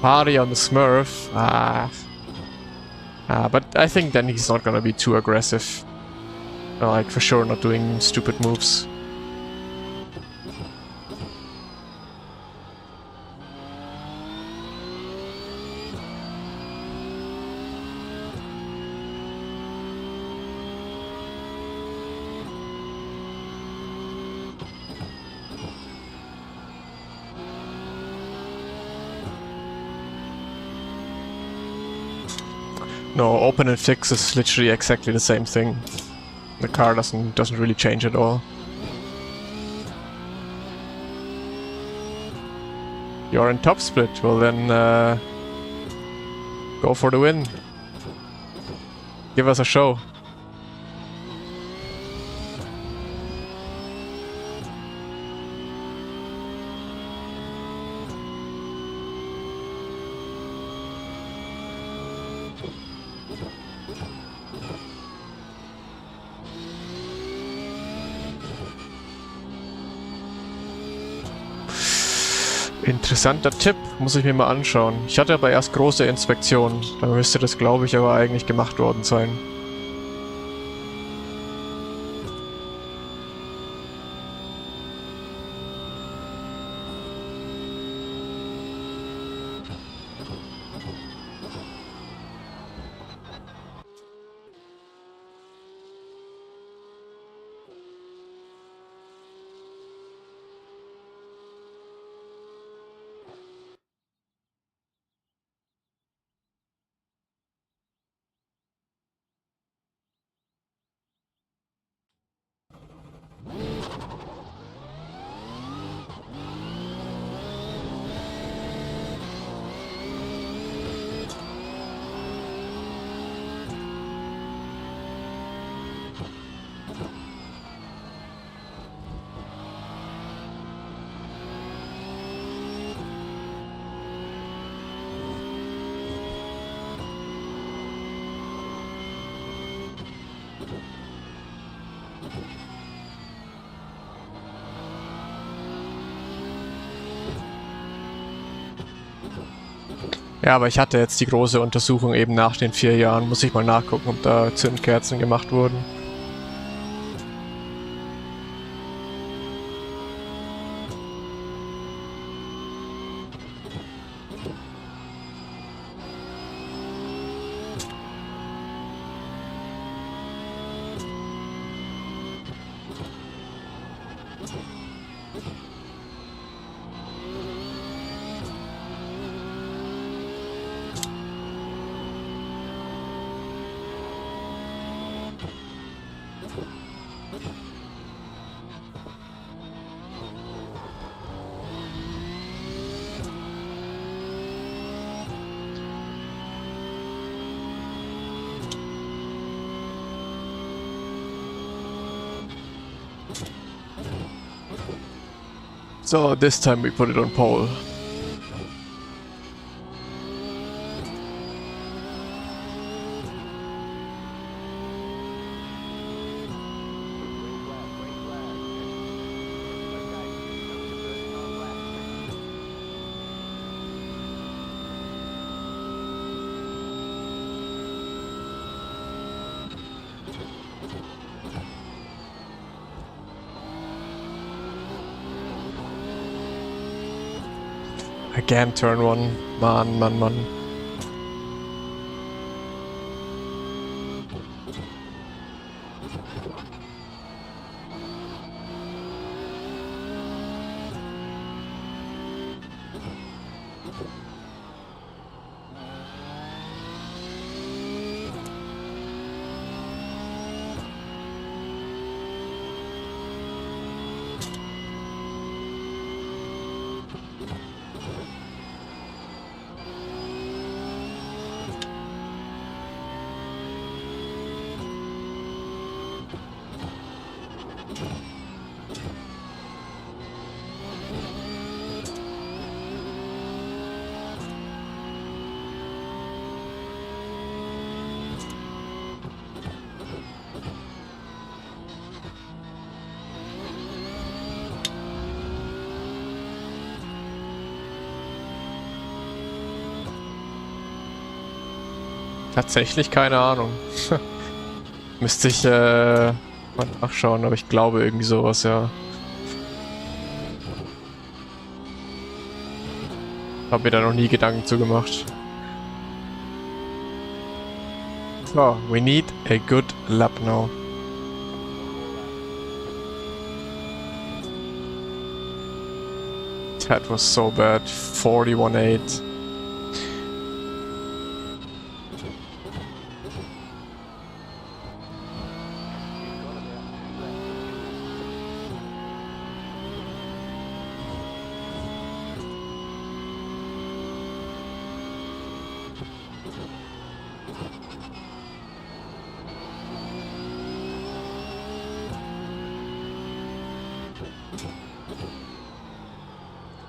Party on the Smurf. But I think then he's not gonna be too aggressive. Like, for sure not doing stupid moves. No, open and fix is literally exactly the same thing. The car doesn't really change at all. You're in top split, well then go for the win. Give us a show. Interessanter Tipp, muss ich mir mal anschauen. Ich hatte aber erst große Inspektionen, da müsste das, glaube ich, aber eigentlich gemacht worden sein. Ja, aber ich hatte jetzt die große Untersuchung eben nach den 4 Jahren. Muss ich mal nachgucken, ob da Zündkerzen gemacht wurden. So this time we put it on pole. Again, turn 1. Man. Tatsächlich keine Ahnung. Müsste ich mal nachschauen, aber ich glaube irgendwie sowas, ja. Hab mir da noch nie Gedanken zu gemacht. So, we need a good lap now. That was so bad. 41.8.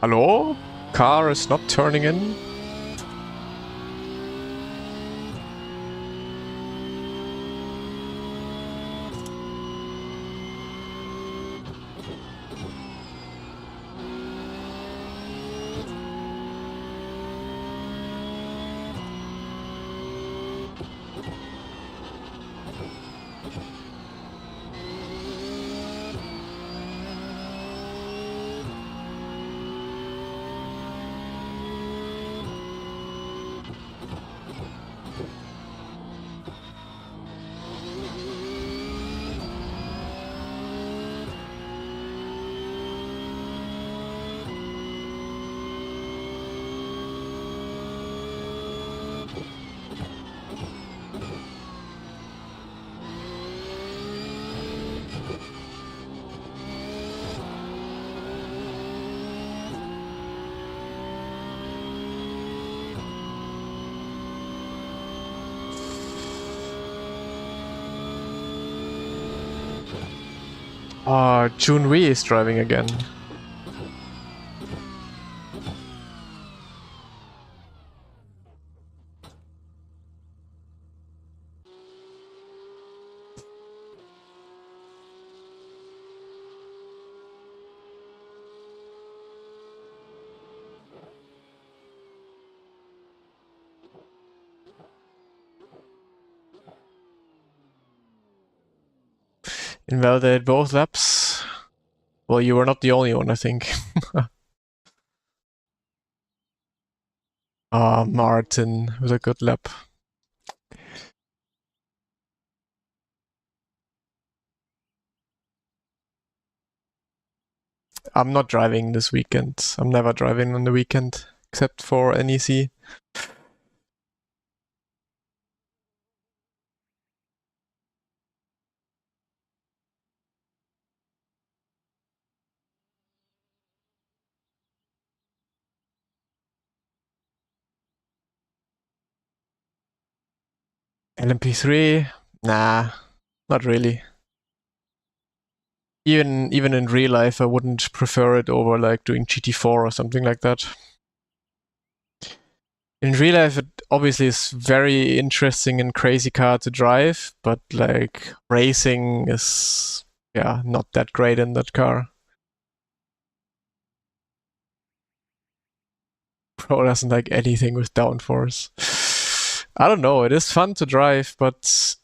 Hello? Car is not turning in? Jun Wee is driving again. Invalidate both laps. Well, you were not the only one, I think. Martin with a good lap. I'm not driving this weekend. I'm never driving on the weekend, except for NEC. LMP3? Nah, not really. Even in real life, I wouldn't prefer it over like doing GT4 or something like that. In real life, it obviously is very interesting and crazy car to drive, but like racing is, yeah, not that great in that car. Pro doesn't like anything with downforce. I don't know. It is fun to drive, but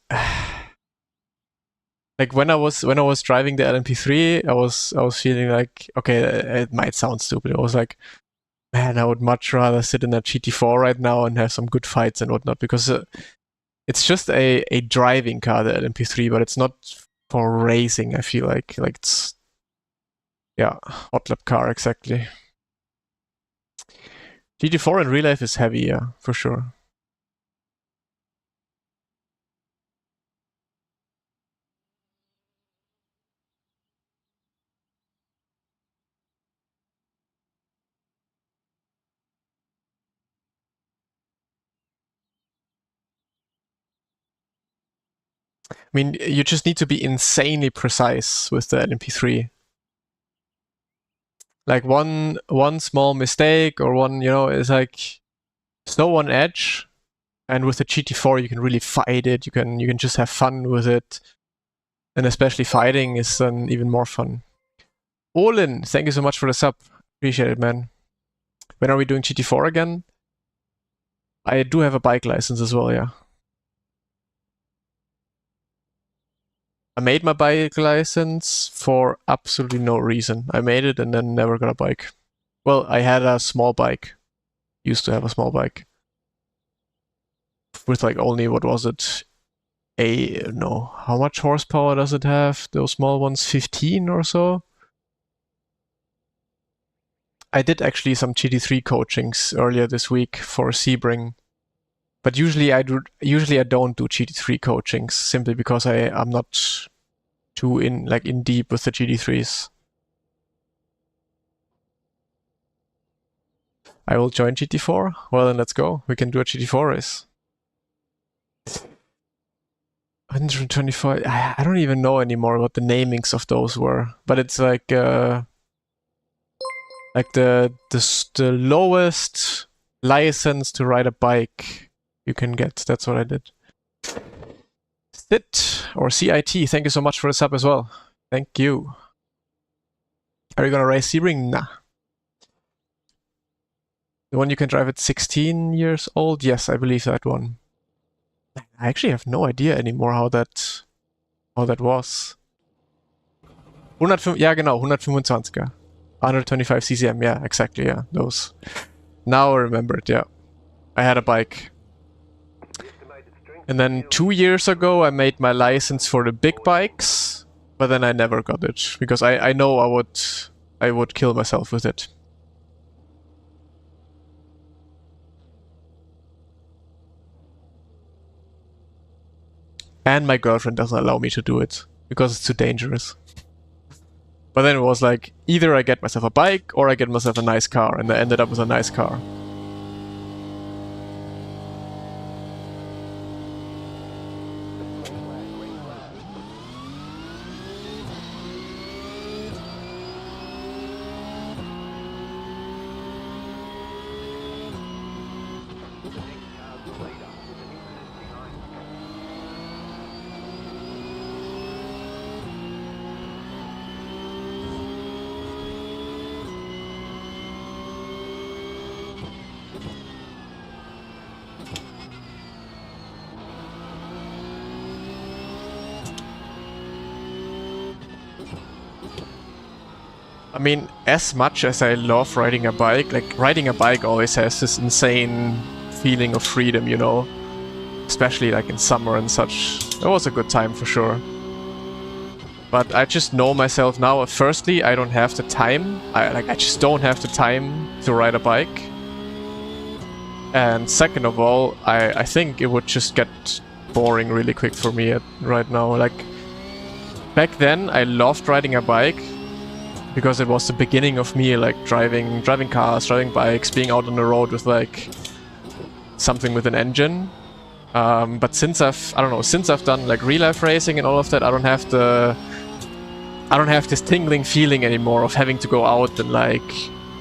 like when I was driving the LMP3, I was feeling like, okay, it might sound stupid. I was like, man, I would much rather sit in a GT4 right now and have some good fights and whatnot, because it's just a driving car, the LMP3, but it's not for racing. I feel like it's, yeah, hot lap car exactly. GT4 in real life is heavy, yeah, for sure. I mean, you just need to be insanely precise with the LMP3. Like one small mistake or one, is like so on edge. And with the GT4, you can really fight it. You can just have fun with it, and especially fighting is then even more fun. Olin, thank you so much for the sub. Appreciate it, man. When are we doing GT4 again? I do have a bike license as well, yeah. I made my bike license for absolutely no reason. I made it and then never got a bike. Well, I had a small bike. Used to have a small bike. With like only, what was it? No. How much horsepower does it have? Those small ones, 15 or so? I did actually some GT3 coachings earlier this week for Sebring. But usually I don't do GT3 coachings simply because I'm not too in deep with the GT3s. I will join GT4. Well, then let's go. We can do a GT4 race. 125. I don't even know anymore what the namings of those were, but it's like the lowest license to ride a bike you can get. That's what I did. Sit or CIT, thank you so much for the sub as well. Thank you. Are you gonna race Sebring? Nah. The one you can drive at 16 years old? Yes, I believe that one. I actually have no idea anymore how that was. 105, ja genau, 125er. 125 CCM, yeah, exactly, yeah, those. Now I remember it, yeah. I had a bike. And then 2 years ago I made my license for the big bikes, but then I never got it because I know I would kill myself with it. And my girlfriend doesn't allow me to do it because it's too dangerous. But then it was like, either I get myself a bike or I get myself a nice car, and I ended up with a nice car. I mean, as much as I love riding a bike, like riding a bike always has this insane feeling of freedom, you know? Especially like in summer and such. It was a good time for sure. But I just know myself now, firstly, I don't have the time. I just don't have the time to ride a bike. And second of all, I think it would just get boring really quick for me right now. Like, back then I loved riding a bike because it was the beginning of me like driving cars, driving bikes, being out on the road with like something with an engine. But since I've done like real life racing and all of that, I don't have this tingling feeling anymore of having to go out and like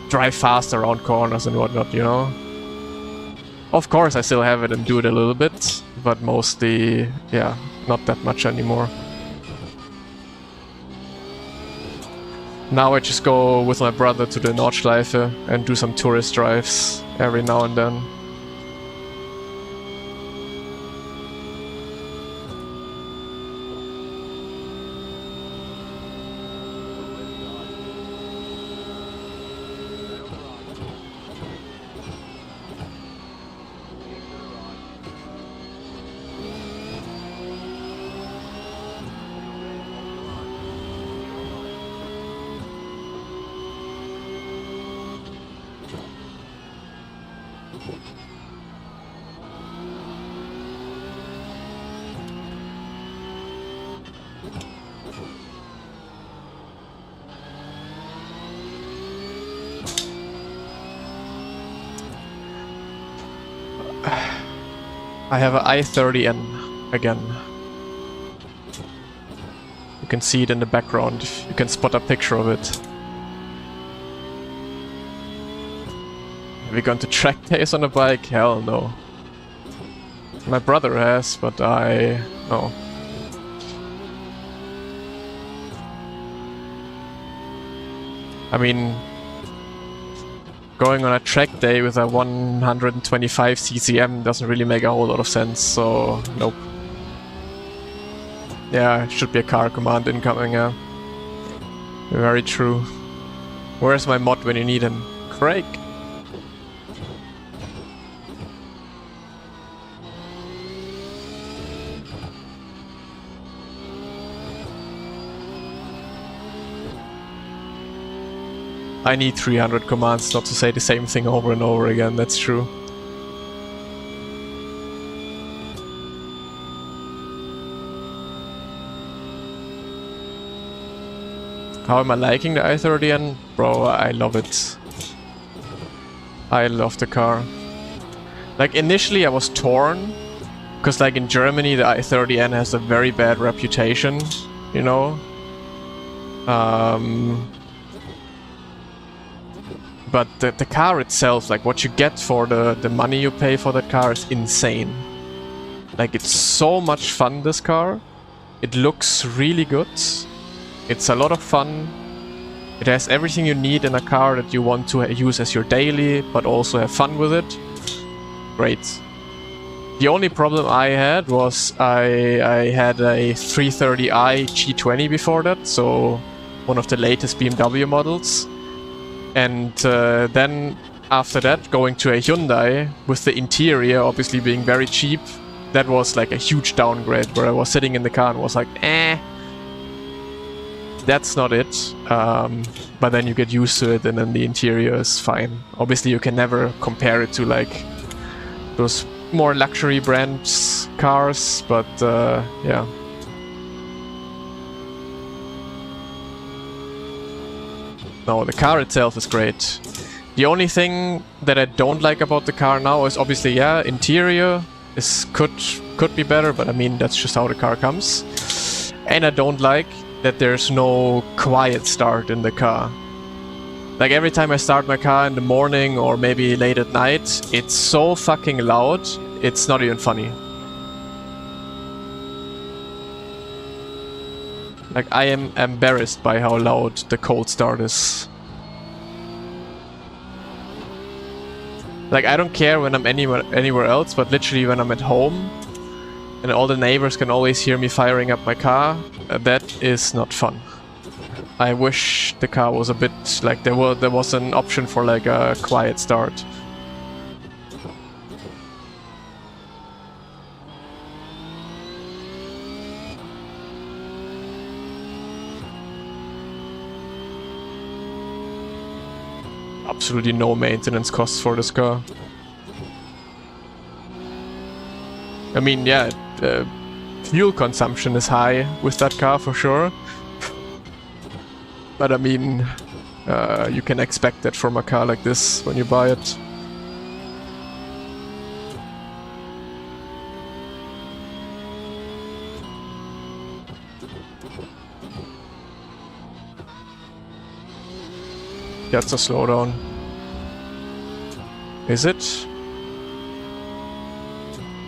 drive fast around corners and whatnot, you know? Of course I still have it and do it a little bit, but mostly, yeah, not that much anymore. Now I just go with my brother to the Nordschleife and do some tourist drives every now and then. I have an i30N again. You can see it in the background. You can spot a picture of it. Have you gone to track days on a bike? Hell no. My brother has, but no. I mean, going on a track day with a 125 CCM doesn't really make a whole lot of sense, so nope. Yeah, should be a car command incoming, yeah. Very true. Where's my mod when you need him? Craig. I need 300 commands not to say the same thing over and over again, that's true. How am I liking the i30N? Bro, I love it. I love the car. Like, initially I was torn, because like in Germany the i30N has a very bad reputation, you know? But the car itself, like what you get for the money you pay for that car is insane. Like, it's so much fun, this car. It looks really good. It's a lot of fun. It has everything you need in a car that you want to use as your daily, but also have fun with it. Great. The only problem I had was I had a 330i G20 before that, so one of the latest BMW models. And then after that, going to a Hyundai with the interior obviously being very cheap, that was like a huge downgrade, where I was sitting in the car and was like, that's not it. But then you get used to it and then the interior is fine. Obviously you can never compare it to like those more luxury brands cars, but yeah. No, the car itself is great. The only thing that I don't like about the car now is obviously, yeah, interior is could be better, but I mean, that's just how the car comes. And I don't like that there's no quiet start in the car. Like, every time I start my car in the morning or maybe late at night, it's so fucking loud, it's not even funny. Like, I am embarrassed by how loud the cold start is. Like, I don't care when I'm anywhere else, but literally when I'm at home and all the neighbors can always hear me firing up my car, that is not fun. I wish the car was a bit like there was an option for like a quiet start. Absolutely no maintenance costs for this car. I mean, yeah, fuel consumption is high with that car for sure. But I mean, you can expect that from a car like this when you buy it. That's a slowdown. Is it?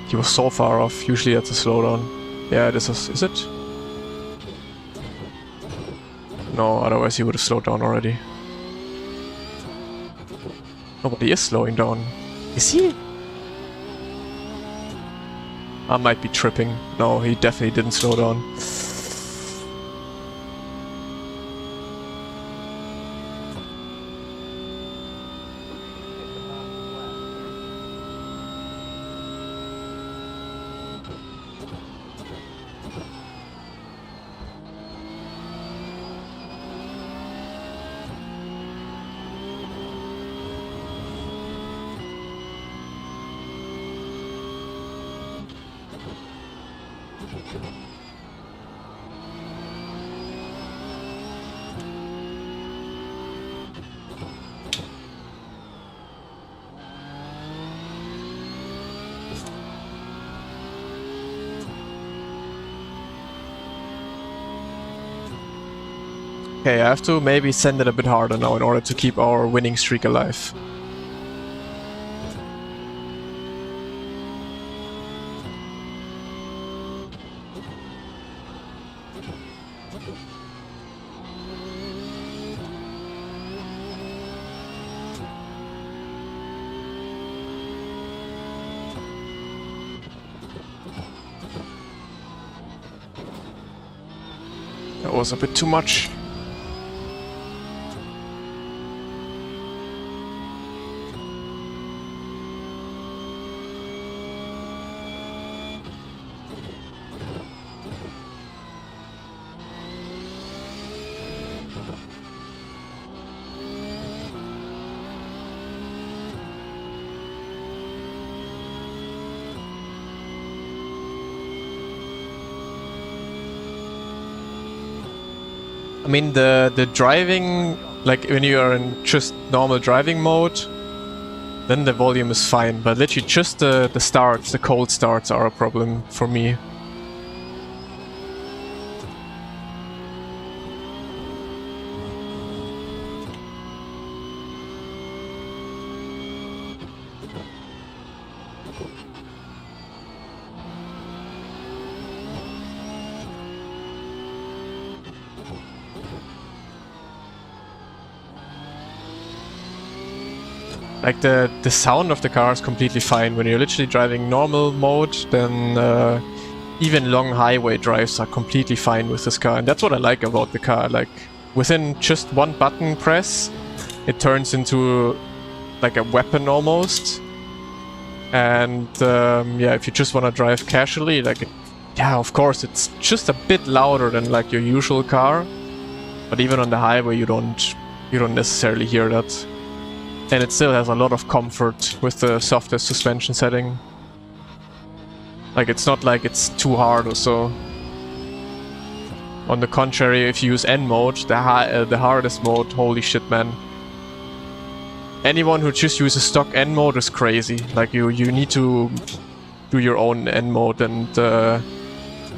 He was so far off. Usually that's a slowdown. Yeah, this is it? No, otherwise he would have slowed down already. No, but he is slowing down. Is he? I might be tripping. No, he definitely didn't slow down. Okay, I have to maybe send it a bit harder now in order to keep our winning streak alive. That was a bit too much. I mean, the driving, like when you are in just normal driving mode, then the volume is fine, but literally just the starts, the cold starts are a problem for me. Like the sound of the car is completely fine. When you're literally driving normal mode, then even long highway drives are completely fine with this car. And that's what I like about the car. Like within just one button press, it turns into like a weapon almost. And yeah, if you just want to drive casually, like yeah, of course, it's just a bit louder than like your usual car. But even on the highway, you don't necessarily hear that. And it still has a lot of comfort with the softest suspension setting. Like it's not like it's too hard or so. On the contrary, if you use N mode, the hardest mode, holy shit, man. Anyone who just uses stock N mode is crazy. Like you need to do your own N mode and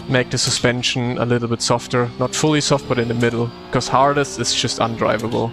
make the suspension a little bit softer. Not fully soft, but in the middle. Because hardest is just undrivable.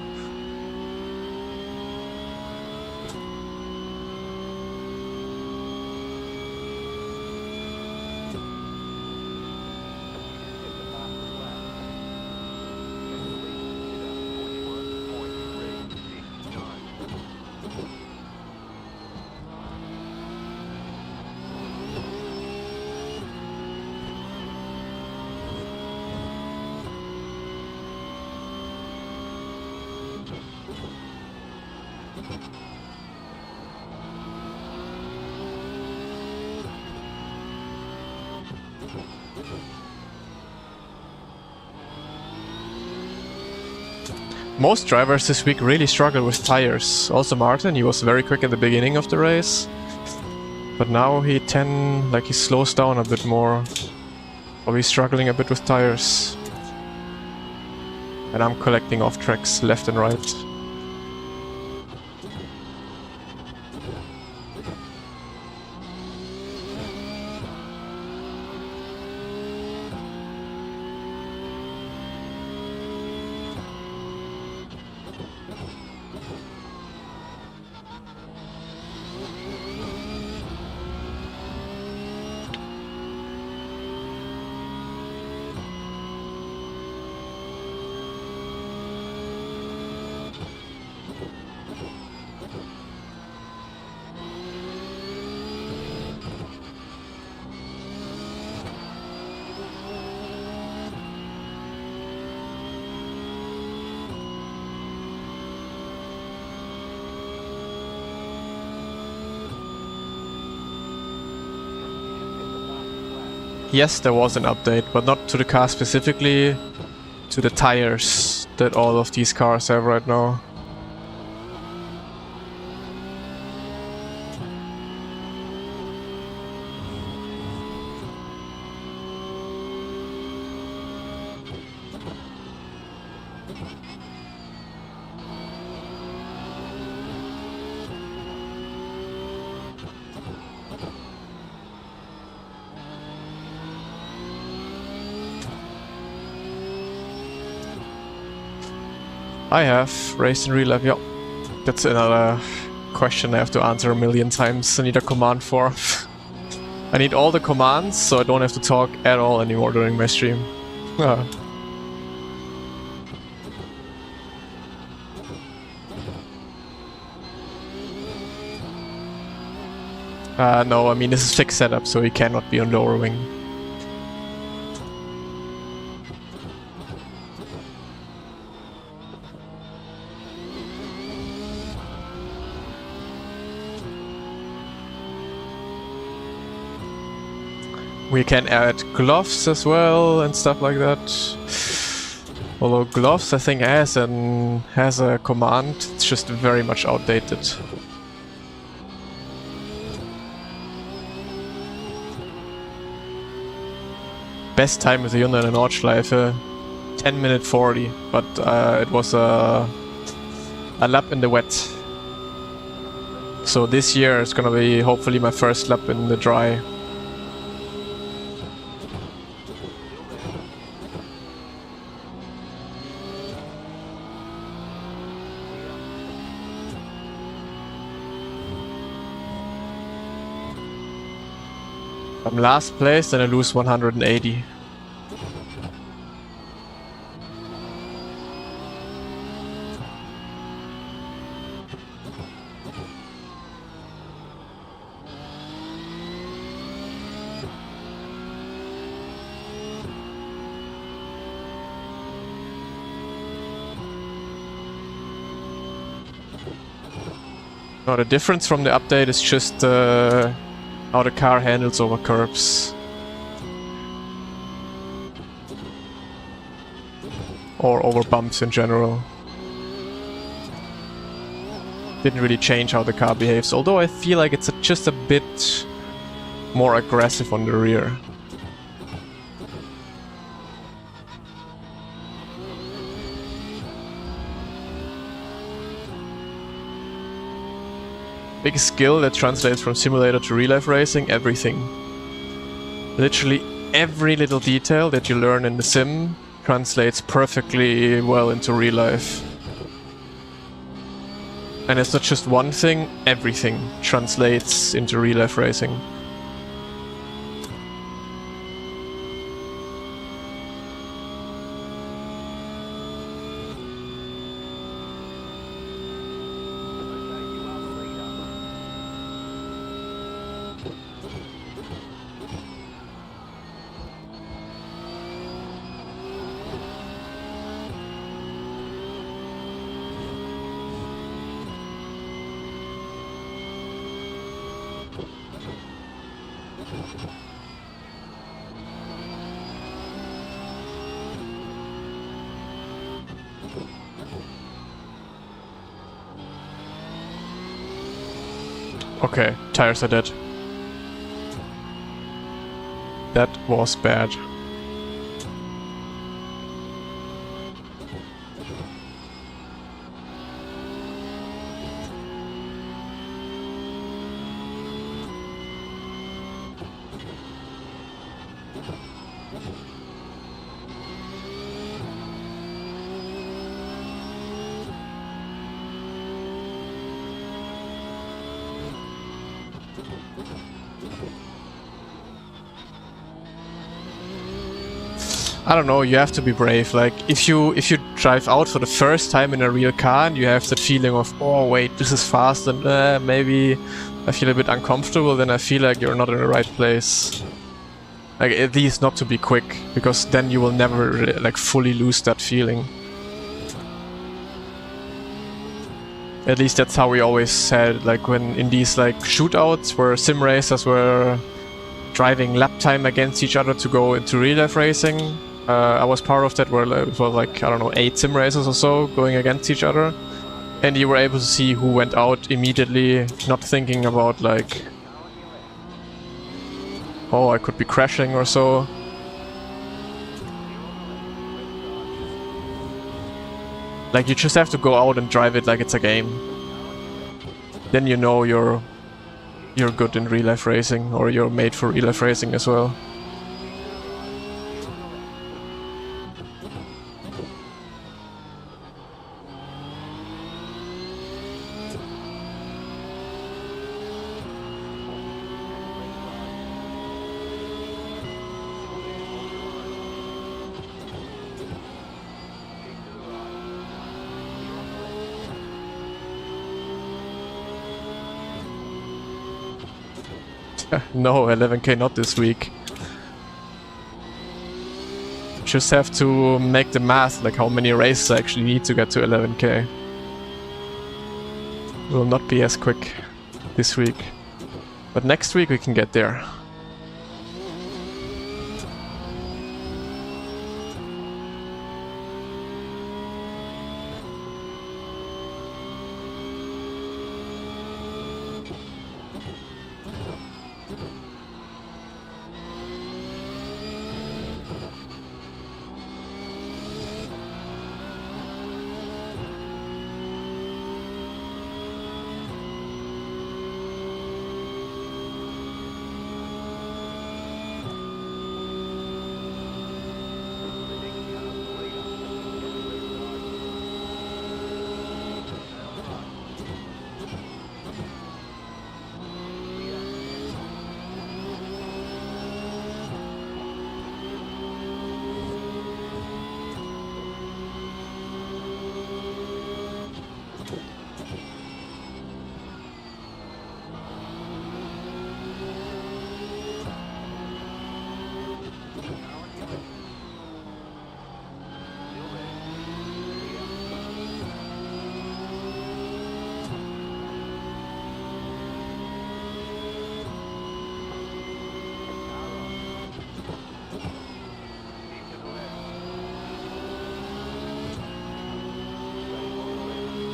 Most drivers this week really struggle with tires. Also Martin, he was very quick at the beginning of the race. But now he slows down a bit more. Probably struggling a bit with tires. And I'm collecting off tracks left and right. Yes, there was an update, but not to the car specifically, to the tires that all of these cars have right now. I have raced in real life, yeah. That's another question I have to answer a million times. I need a command for. I need all the commands so I don't have to talk at all anymore during my stream. No, I mean this is fixed setup, so he cannot be on lower wing. We can add gloves as well and stuff like that. Although gloves I think has a command, it's just very much outdated. Best time with the Hyundai in Nordschleife, 10 minute 40, but it was a lap in the wet. So this year it's gonna be hopefully my first lap in the dry. I'm last place, then I lose 180. Now the difference from the update is just how the car handles over curbs. Or over bumps in general. Didn't really change how the car behaves, although I feel like it's just a bit more aggressive on the rear. Big skill that translates from simulator to real life racing, everything. Literally every little detail that you learn in the sim translates perfectly well into real life. And it's not just one thing, everything translates into real life racing. Okay, tires are dead. That was bad. I don't know, you have to be brave. Like, if you drive out for the first time in a real car and you have that feeling of, oh wait, this is fast and maybe I feel a bit uncomfortable, then I feel like you're not in the right place. Like, at least not to be quick, because then you will never like fully lose that feeling. At least that's how we always said, like when in these like shootouts where sim racers were driving lap time against each other to go into real life racing. I was part of that where it was like, I don't know, 8 sim racers or so going against each other. And you were able to see who went out immediately, not thinking about like, oh, I could be crashing or so. Like, you just have to go out and drive it like it's a game. Then you know you're good in real life racing, or you're made for real life racing as well. No, 11k not this week. Just have to make the math, like how many races I actually need to get to 11k. Will not be as quick this week. But next week we can get there.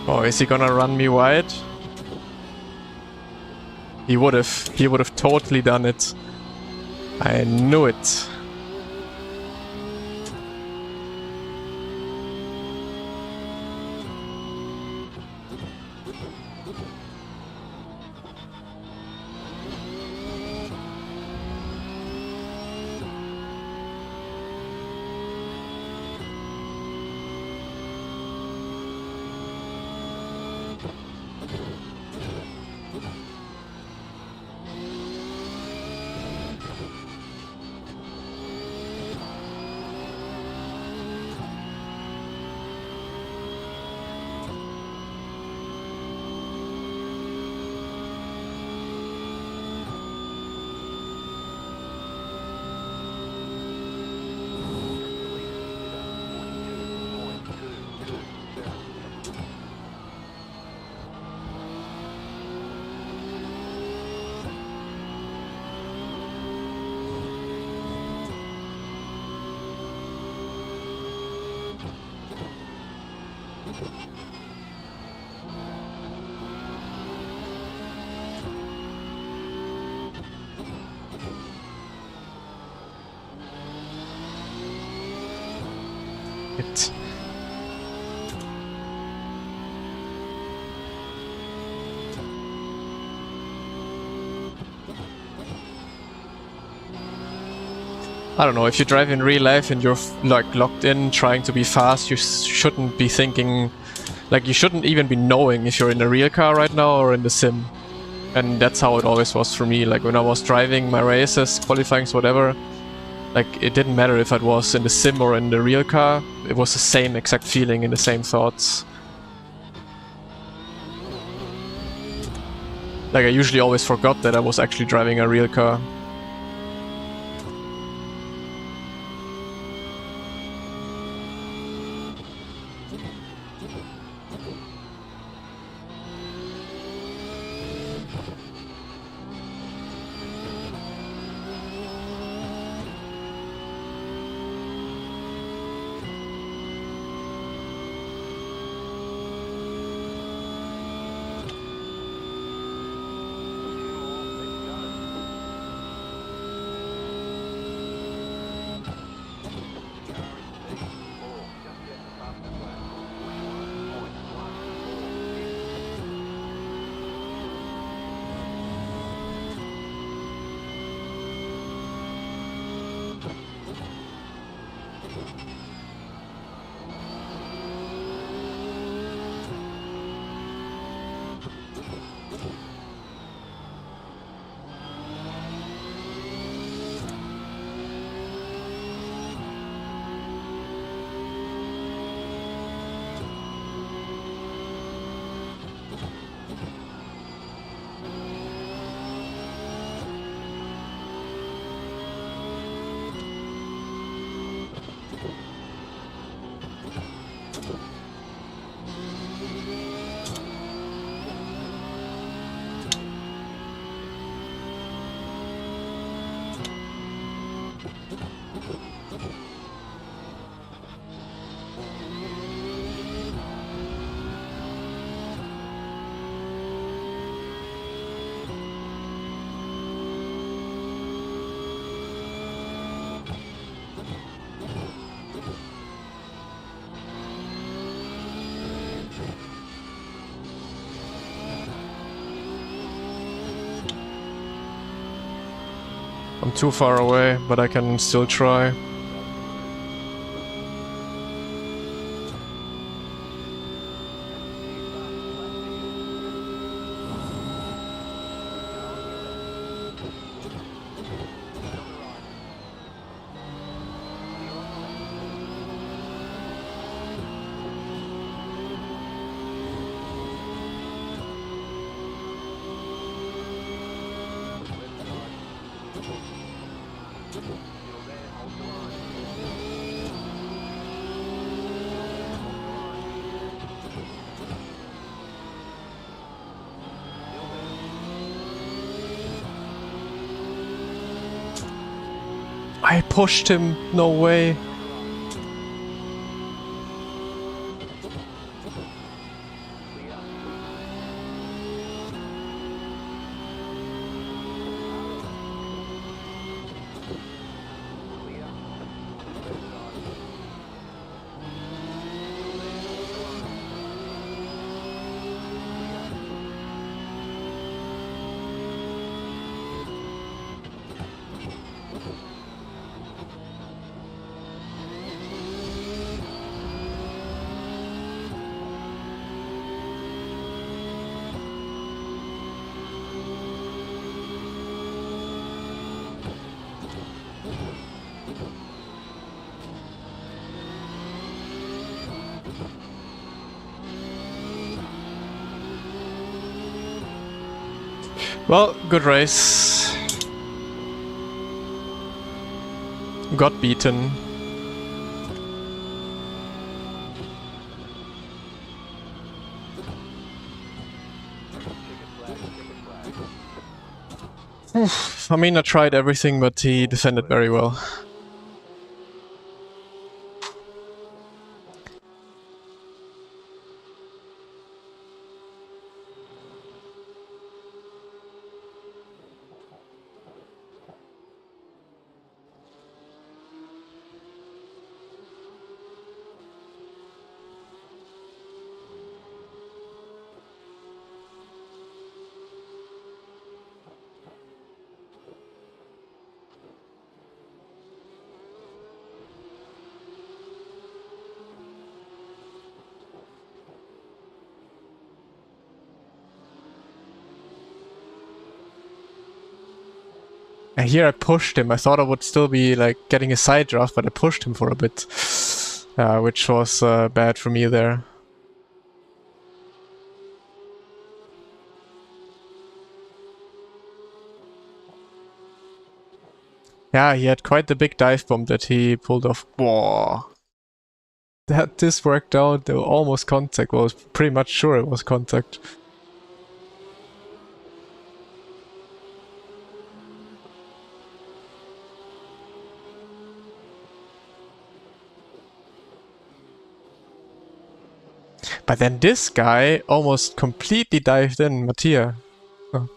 Oh, is he gonna run me wide? He would have totally done it. I knew it. It. I don't know, if you drive in real life and you're like locked in trying to be fast, you shouldn't be thinking, like you shouldn't even be knowing if you're in a real car right now or in the sim. And that's how it always was for me. Like when I was driving my races, qualifyings, whatever, like it didn't matter if I was in the sim or in the real car, it was the same exact feeling and the same thoughts. Like I usually always forgot that I was actually driving a real car. I'm too far away, but I can still try. I pushed him, no way. Well, good race. Got beaten. I mean, I tried everything, but he defended very well. And here I pushed him. I thought I would still be like getting a side draft, but I pushed him for a bit, which was bad for me there. Yeah, he had quite the big dive bomb that he pulled off. Whoa. This worked out. They were almost contact. Well, I was pretty much sure it was contact. But then this guy almost completely dived in, Mattia. Oh.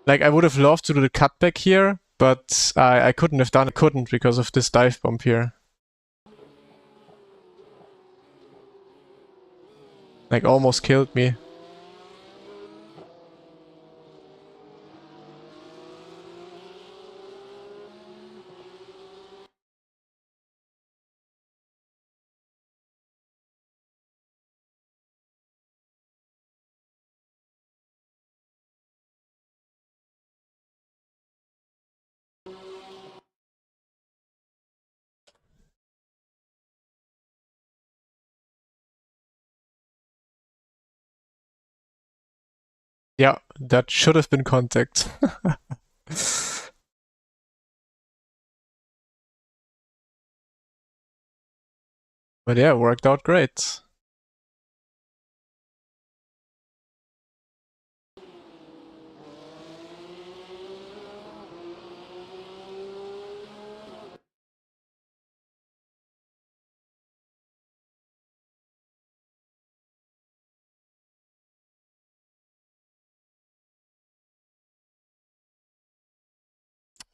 Like, I would have loved to do the cutback here, but I couldn't have done it. Couldn't because of this dive bomb here. Like, almost killed me. Yeah, that should have been contact. But yeah, it worked out great.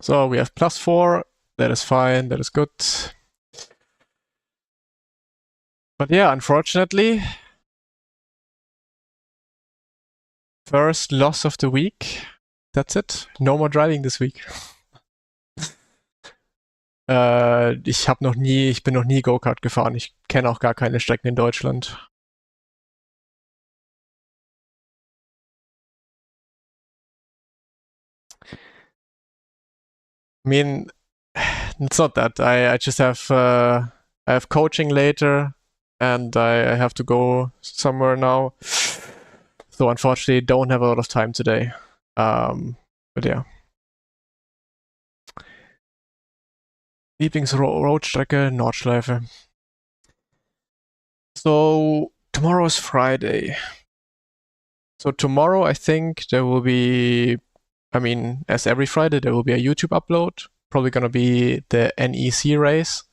So we have +4. That is fine. That is good. But yeah, unfortunately, first loss of the week. That's it. No more driving this week. Ich bin noch nie Go-Kart gefahren. Ich kenne auch gar keine Strecken in Deutschland. I mean, it's not that. I just have I have coaching later, and I have to go somewhere now. So unfortunately, don't have a lot of time today. But yeah. Lieblingsroadstrecke, Nordschleife. So tomorrow is Friday. So tomorrow I think there will be, I mean, as every Friday, there will be a YouTube upload. Probably gonna be the NEC race.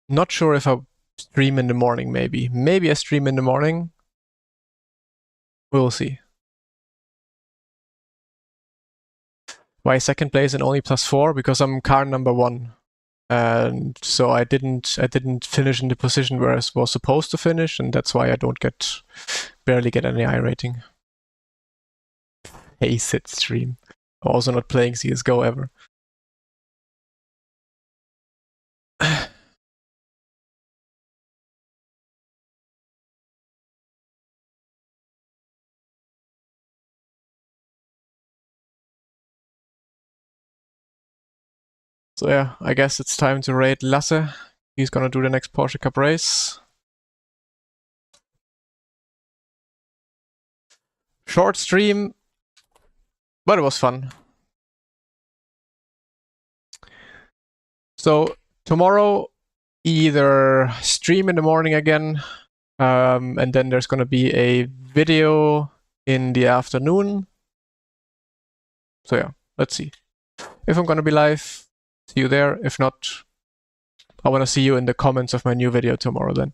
Not sure if I stream in the morning, maybe. Maybe I stream in the morning. We'll see. Why second place and only +4? Because I'm car number 1. And so I didn't finish in the position where I was supposed to finish, and that's why I don't barely get any iRating. Hey, sit stream. Also not playing CSGO ever. So yeah, I guess it's time to raid Lasse. He's gonna do the next Porsche Cup race. Short stream, but it was fun. So tomorrow, either stream in the morning again, and then there's gonna be a video in the afternoon. So yeah, let's see. If I'm gonna be live, see you there. If not, I wanna see you in the comments of my new video tomorrow then.